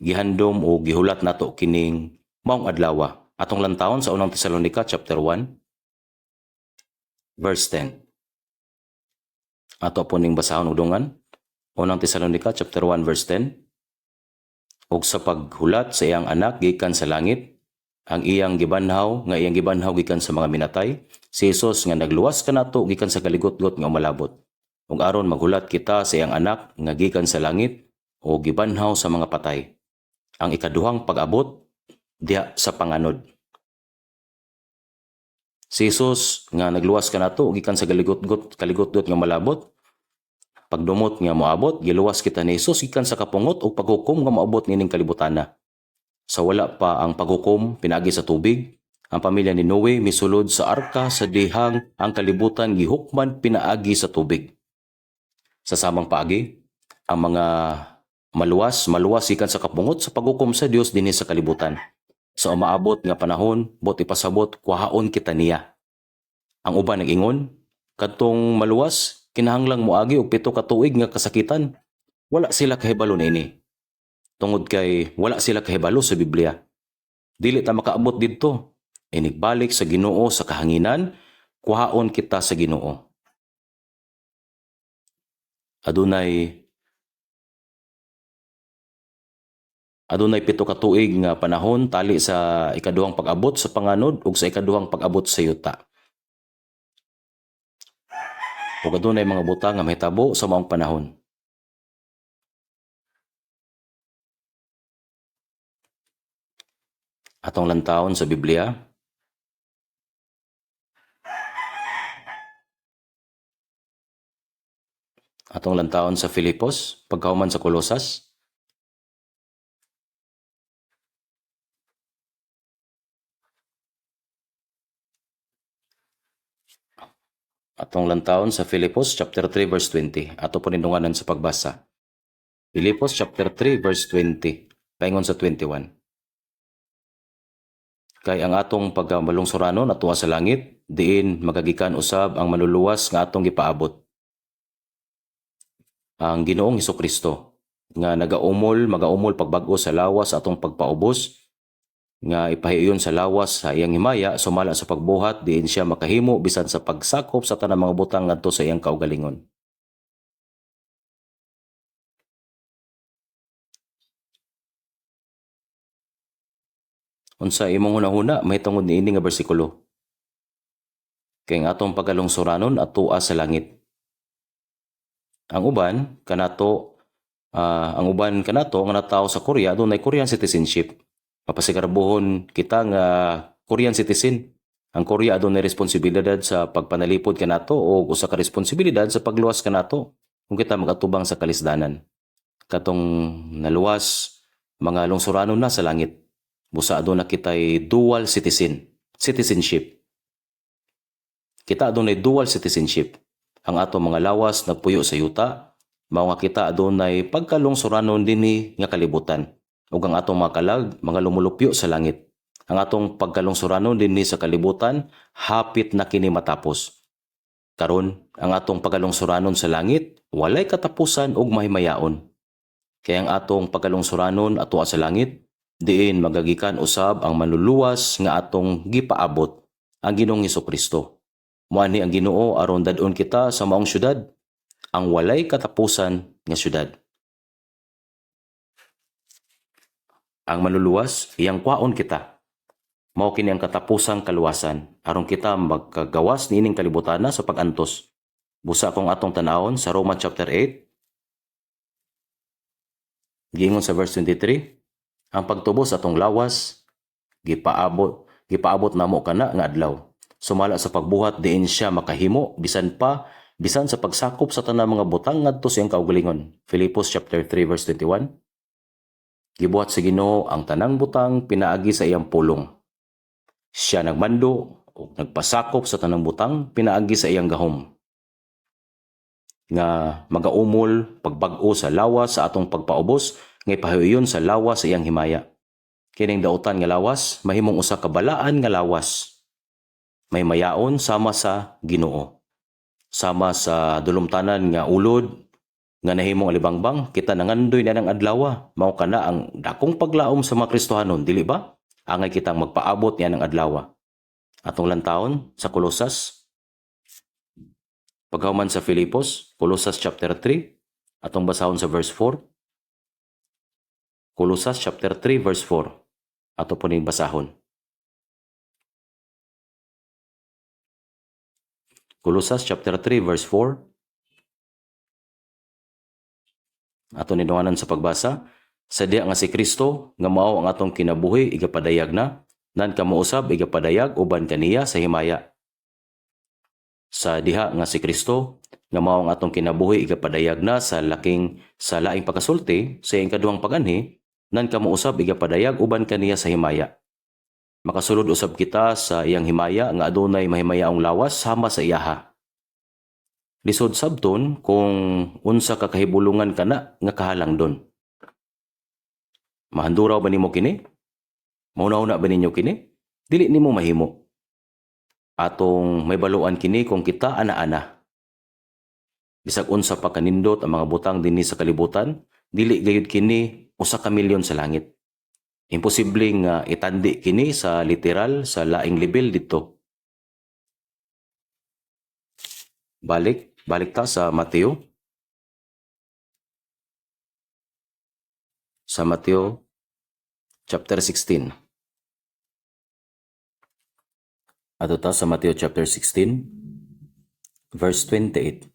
A: Gihandom o gihulat nato kining maong adlaw atong lantawon sa unang Tesalonica chapter 1 verse 10. Ato po ning basahon udungan. Unang Tesalonica chapter 1 verse 10. Og sa paghulat sa iyang anak gikan sa langit, ang iyang gibanhaw gikan sa mga minatay, si Jesus nga nagluwas kanato gikan sa kaligot-got nga umalabot. Ug aron maghulat kita sa iyang anak nga gikan sa langit o gibanhaw sa mga patay. Ang ikaduhang pag-abot diha sa panganod. Si Jesus nga nagluwas kanato gikan sa kaligot-got nga malabot. Pagdumot nga moabot, giluwas kita ni Jesus gikan sa kapungot o paghukom nga moabot nining kalibutana. Sa wala pa ang paghukom pinaagi sa tubig, ang pamilya ni Noe misulod sa arka sa dihang ang kalibutan gihukman pinaagi sa tubig. Sa samang paagi, ang mga maluwas gikan sa kapungot sa paghukom sa Dios dinhi sa kalibutan. Sa umaabot nga panahon, bot ipasabot kuhaon kita niya. Ang uban nag-ingon, kadtong maluwas kinahanglang moagi og 7 ka tuig nga kasakitan. Wala sila kahibalo niini. Tungod kay wala sila kahibalo sa Biblia. Dili ta makaabot didto. Inigbalik sa Ginoo sa kahanginan, kuhaon kita sa Ginoo. Adunay 7 ka tuig nga panahon tali sa ikaduhang pag-abot sa panganod ug sa ikaduhang pag-abot sa yuta. Ug adunay mga butang nga mahitabo sa maong panahon. Atong lantawon sa Biblia. Atong lantawon sa Filipos, pagkahuman sa Kolosas. Atong lantawon sa Filipos chapter 3 verse 20. Ato po nindunganan sa pagbasa. Filipos chapter 3 verse 20. Paingon sa 21. Kay ang atong pagmalungsuranon atuwa sa langit, diin magagikan usab ang manluluwas nga atong gipaabot. Ang Ginoong Hesukristo nga magaumol pagbag-o sa lawas atong pagpaubos, nga ipahiuyon sa lawas sa iyang himaya sumala sa pagbuhat diin siya makahimo bisan sa pagsakop sa tanang mga butang ngadto sa iyang kaugalingon. Unsa imong hunahuna mahitungod niini nga bersikulo? Kay ang atong pagalungsuranon atua sa langit. Ang uban kanato nga natawo sa Korea dunay Korean citizenship. Mapasikarbuhon kita nga Korean citizen. Ang Korea adunay responsibilidad sa pagpanalipod kanato o usa ka responsibilidad sa pagluwas kanato kung kita magatubang sa kalisdanan. Katong naluwas mga lungsuranon na sa langit. Busa aduna kitay dual citizenship. Kita adunay dual citizenship. Ang atong mga lawas nagpuyo sa yuta, mao nga kita adunay pagkalungsuranon dinhi nga kalibutan. Ug ang atong mga kalag, mga lumulupyo sa langit. Ang atong pagkalungsuranon dinhi sa kalibutan, hapit na kini matapos. Karon, ang atong pagkalungsuranon sa langit, walay katapusan ug mahimayaon. Kaya ang atong pagkalungsuranon atua sa langit, diin magagikan usab ang manluluwas nga atong gipaabot, ang Ginoong Hesukristo. Muani ang Ginoo aron dadon kita sa maong syudad, ang walay katapusan nga syudad. Ang manluluwas, iyang kwaon kita. Mao kini ang katapusang kaluwasan aron kita magkagawas niining kalibutana sa pag-antos. Busa kong atong tanawon sa Romans chapter 8. Giingon sa verse 23, ang pagtubos atong lawas gipaabot namo kana nga adlaw. Sumala sa pagbuhat diin siya makahimo bisan sa pagsakop sa tanang mga butang ngadto sa iyang kaugalingon. Filipos chapter 3 verse 21. Gibuhat sa Ginoo ang tanang butang pinaagi sa iyang pulong. Siya nagmando o nagpasakop sa tanang butang pinaagi sa iyang gahom. Nga magaumol pagbag-o sa lawas sa atong pagpaubos nga ipahiuyon sa lawas sa iyang himaya. Kining dautan nga lawas mahimong usa ka balaan nga lawas. May mayaon sama sa Ginoo. sama sa dulumtanan nga ulod nga nahimong alibangbang, kita nangandoy na ng adlaw, mao kana ang dakong paglaom sa mga Kristohanon, dili ba? Angay kitang magpaabot niya ng adlaw. Atong lantawon sa Kolosas, paghuman sa Filipos, Kolosas chapter 3, atong basahon sa verse 4. Kolosas chapter 3 verse 4. Ato po ning basahon. Kolosas chapter 3 verse 4. Ato ni dunganan sa pagbasa, sadya nga si Kristo nga mao ang atong kinabuhi igapadayag na, nan kamo usab igapadayag uban kaniya sa himaya. Sa diha nga si Kristo nga mao ang atong kinabuhi igapadayag na sa laing pagkasulti sa iyang kaduhang paganhi, nan kamo usab igapadayag uban kaniya sa himaya. Makasulod usab kita sa iyang himaya nga adunay mahimayaong lawas sama sa iyaha. Lisod sabton kung unsa ka kahibulungan kana nga kahalang don. Mahanduraw ba nimo kini? Mauna-una ba ninyo kini? Dili nimo mahimo. Atong may baluan kini kung kita ana-ana. Bisag unsa pa kanindot ang mga butang dinhi sa kalibutan, dili gayud kini usa ka milyon sa langit. Imposible nga itandi kini sa literal sa laing level dito. Balik ta sa Mateo. Sa Mateo chapter 16. Ato ta sa Mateo chapter 16 verse 28.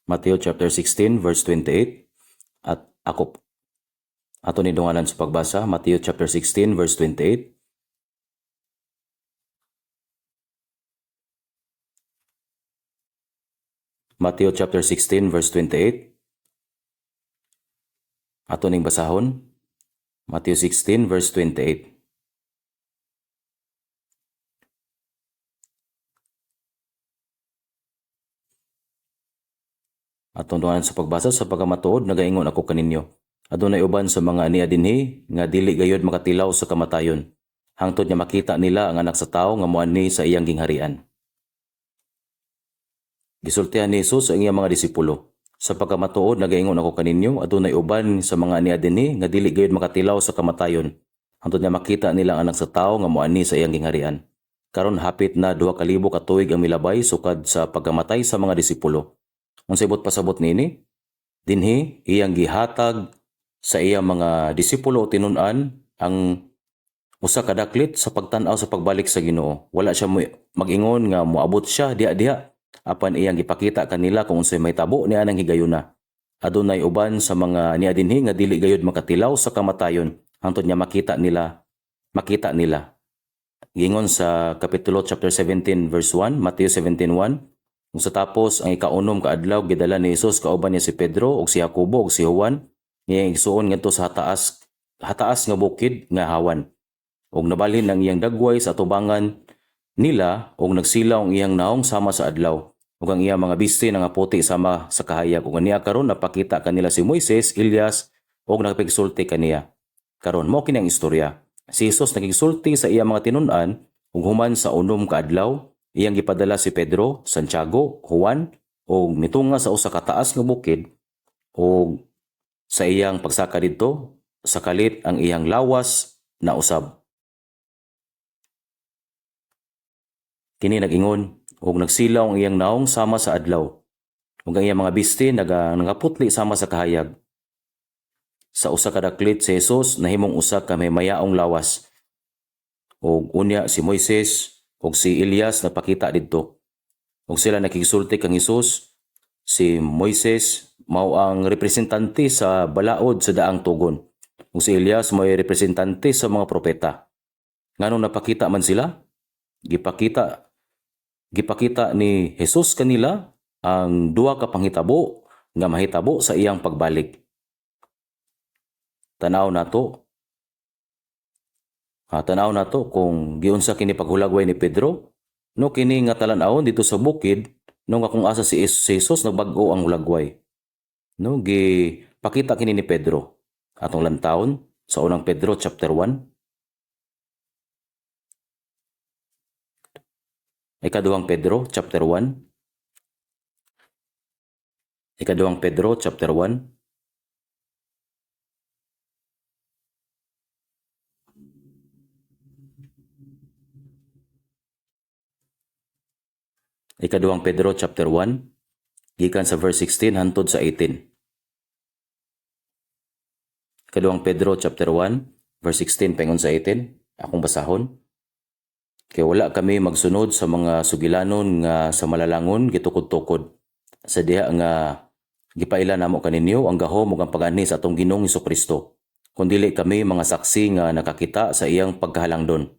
A: Mateo chapter 16 verse 28. At ato ni dunganan sa pagbasa, Mateo chapter 16 verse 28. Mateo chapter 16 verse 28. Ato ning basahon, Matthew 16 verse 28. Atong dunganan sa pagbasa, sa pagkamatuod nagaingon ako kaninyo. Adunay uban sa mga ania dinhi nga dili gayud makatilaw sa kamatayon, hangtod nga makita nila ang anak sa tawo nga moani sa iyang gingharian. Gisultihan ni Jesus sa iyang mga disipulo. Sa pagkamatuod nagaingon ako kaninyo, adunay uban sa mga ania dinhi nga dili gayud makatilaw sa kamatayon, hangtod nga makita nila ang anak sa tawo nga moani sa iyang gingharian. Karon hapit na 2,000 ka tuig ang milabay sukad sa pagkamatay sa mga disipulo. Unsay ibot pasabot nini? Dinhi iyang gihatag sa iyang mga disipulo tinun-an ang usa ka daklit sa pagtan-aw sa pagbalik sa Ginoo. Wala siya mag-ingon nga moabot siya diha-diha, apan iyang gipakita kanila kung unsay may tabo niya nang higayuna. Adunay uban sa mga niya dinhi nga dili gayud makatilaw sa kamatayon, hangtod nga makita nila. Gingon sa kapitulo chapter 17 verse 1, Matthew 17:1, kung sa tapos ang ikaunom ka adlaw gidala ni Jesus kauban niya si Pedro ug si Jacobo ug si Juan, niya igsuon ngadto sa hataas nga bukid nga hawan. Ug nabalhin ang iyang dagway sa atubangan nila ug nagsilaw ang iyang naong sama sa adlaw. Ug ang iyang mga biste nga puti sama sa kahayag. Ug niya karon napakita kanila si Moises, Elias ug nagpigsulti kaniya. Karon mao kini ang istorya. Si Jesus nagigsulti sa iyang mga tinun-an ug human sa unom ka adlaw, iyang gipadala si Pedro, Santiago, Juan ug mitunga sa usa ka taas nga bukid ug sa iyang pagsaka didto sa kalit ang iyang lawas na usab. Kini nag-ingon ug nagsilaw ang iyang naong sama sa adlaw ug ang iyang mga biste nagaputli sama sa kahayag. Sa usa ka daklit si Jesus nahimong usa ka may mayaong lawas. Ug unya si Moises ug si Elias napakita didto. Ug sila nakigsulti kang Jesus. Si Moises mao ang representante sa balaod sa daang tugon. Ug si Elias mao ay representante sa mga propeta. Nganong napakita man sila? Gipakita ni Jesus kanila ang duha ka panghitabo nga mahitabo sa iyang pagbalik. Tanaw nato kung giunsa kini paghulagway ni Pedro, no kini nga talan-awon dito sa bukid no nga kung asa si Jesus nagbag-o ang hulagway. No gipakita kini ni Pedro atong lantawon sa unang Pedro chapter 1. Ikaduhang Pedro chapter 1. Ikaduhang Pedro chapter 1. Ikaduhang Pedro chapter 1, gikan sa verse 16 hantod sa 18. Ikaduhang Pedro chapter 1, verse 16 paingon sa 18, akong basahon. Kay wala kami magsunod sa mga sugilanon nga sa malalangon gitukod-tukod. Sa diha nga gipaila namo kaninyo ang gahom ug ang pag-anhi sa atong Ginoong Hesukristo. Kundili kami mga saksi nga nakakita sa iyang pagkahalangdon.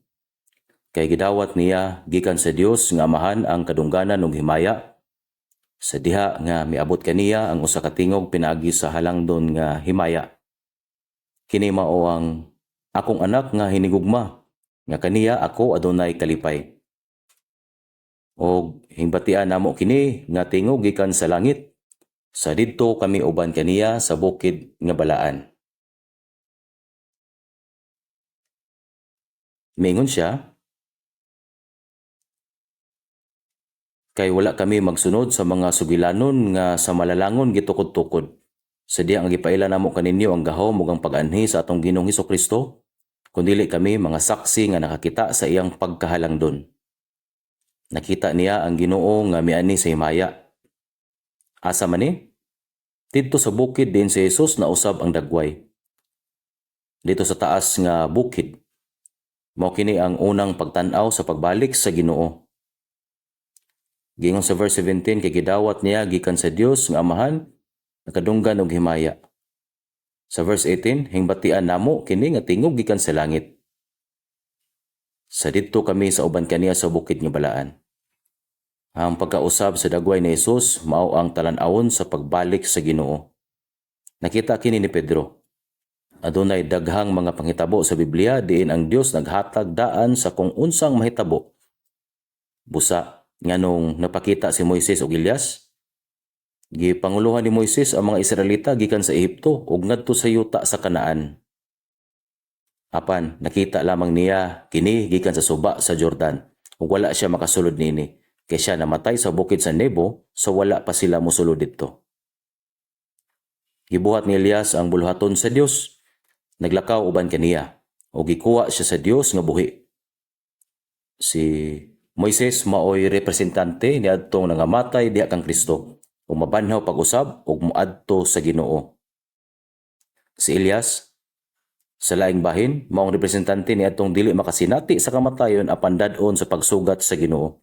A: Kay gidawat niya gikan sa Dios nga Amahan ang kadungganan ug himaya. Sa diha nga miabot kaniya ang usa ka tingog pinaagi sa halangdon nga himaya. Kini mao ang akong anak nga hinigugma, nga kaniya ako adunay kalipay. O hingbatian namo kini nga tingog gikan sa langit. Sa didto kami uban kaniya sa bukid nga balaan. Mingon siya, kay wala kami magsunod sa mga sugilanon nga sa malalangon gitukod-tukod. Sa diha nga gipaila namo kaninyo ang gahom ug ang pag-anhi sa atong Ginoong Hesukristo, kundili kami mga saksi nga nakakita sa iyang pagkahalangdon. Nakita niya ang Ginoo nga miani sa himaya. Asa man ni? Dito sa bukid din si Jesus na usab ang dagway. Dito sa taas nga bukid, mao kini ang unang pagtan-aw sa pagbalik sa Ginoo. Gingon sa verse 17, kay gidawat niya gikan sa Dios nga Amahan nakadunggan og himaya. Sa verse 18, hingbatian namo kini nga tingog gikan sa langit. Sa didto kami sa uban kaniya sa bukid nga balaan. Ang pagkausab sa dagway ni Jesus mao ang talan-awon sa pagbalik sa Ginoo. Nakita kini ni Pedro. Adunay daghang mga panghitabo sa Biblia diin ang Dios naghatag daan sa kung unsang mahitabo. Busa nganong napakita si Moises ug Elias, gipanguluhan ni Moises ang mga Israelita gikan sa Ehipto ug ngadto sa yuta sa Kanaan. Apan nakita lamang niya kini gikan sa suba sa Jordan ug wala siya makasulod nini kay siya namatay sa bukid sa Nebo so wala pa sila mosulod didto. Gibuhat ni Elias ang buluhaton sa Dios. Naglakaw uban kaniya o gikuha siya sa Dios nga buhi. Si Moises maoy representante ni adtong nangamatay diha kang Kristo o mabanhaw pag-usab ug moadto sa Ginoo. Si Elias sa laing bahin maong representante ni adtong dili makasinati sa kamatayon apan dad-on sa pagsugat sa Ginoo.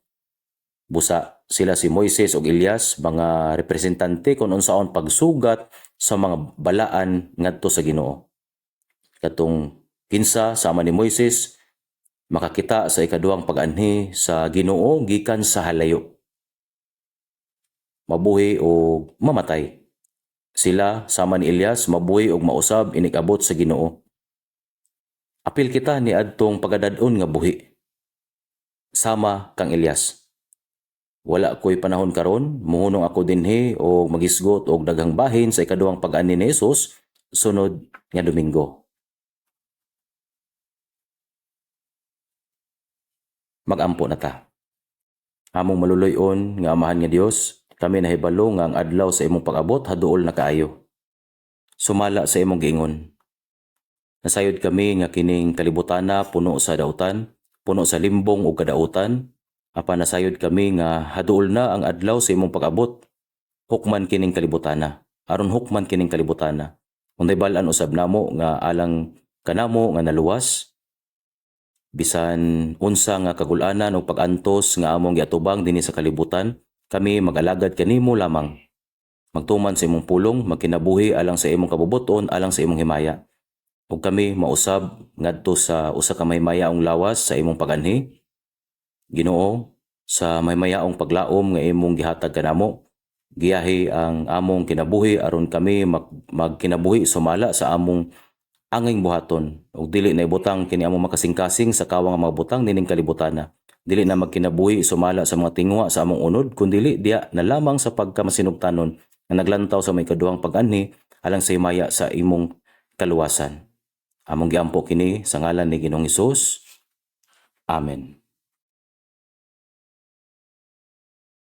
A: Busa sila si Moises ug Elias mga representante kung unsaon pagsugat sa mga balaan ngadto sa Ginoo. Katong kinsa sama ni Moises makakita sa ikaduhang pag-anhi sa Ginoo gikan sa halayo. Mabuhi o mamatay. Sila sama ni Elias mabuhi og mausab inig-abot sa Ginoo. Apil kita ni adtong pagadad-on nga buhi. Sama kang Elias. Wala ko'y panahon karon, muhunong ako dinhi o magisgot og daghang bahin sa ikaduhang pag-anhi ni Jesus sunod nga Domingo. Magampo na ta. Among maluluyon nga Amahan nga Dios, kami nahibalo nga ang adlaw sa imong pag-abot haduol na kaayo. Sumala sa imong giingon. Nasayod kami nga kining kalibutana puno sa dautan, puno sa limbong ug kadautan, apan nasayod kami nga haduol na ang adlaw sa imong pag-abot. Hukman kining kalibutana, aron hukman kining kalibutana. Unday bal-an usab namo nga alang kanamo nga naluwas, bisan unsa nga kagul-anan o pag-antos nga among giatubang dinhi sa kalibutan, kami mag-alagad kanimo lamang. Magtuman sa imong pulong, magkinabuhi alang sa imong kabubuton, alang sa imong himaya. Ug kami mausab ngadto sa usa ka mahimayaong lawas sa imong pag-anhi. Ginoo, sa mahimayaong paglaom nga imong gihatag kanamo, giyahi ang among kinabuhi aron kami magkinabuhi sumala sa among anging buhaton ug dili na ibutang kini among makasing-kasing sa kawang mga butang nining kalibutana. Dili na magkinabuhi sumala sa mga tingwa sa among unod kundi diya na lamang sa pagkamasinugtanon nga naglantaw sa may kaduhang pag-anhi alang sa himaya sa imong kaluwasan. Among giampo kini sa ngalan ni Ginoong Hesus. Amen.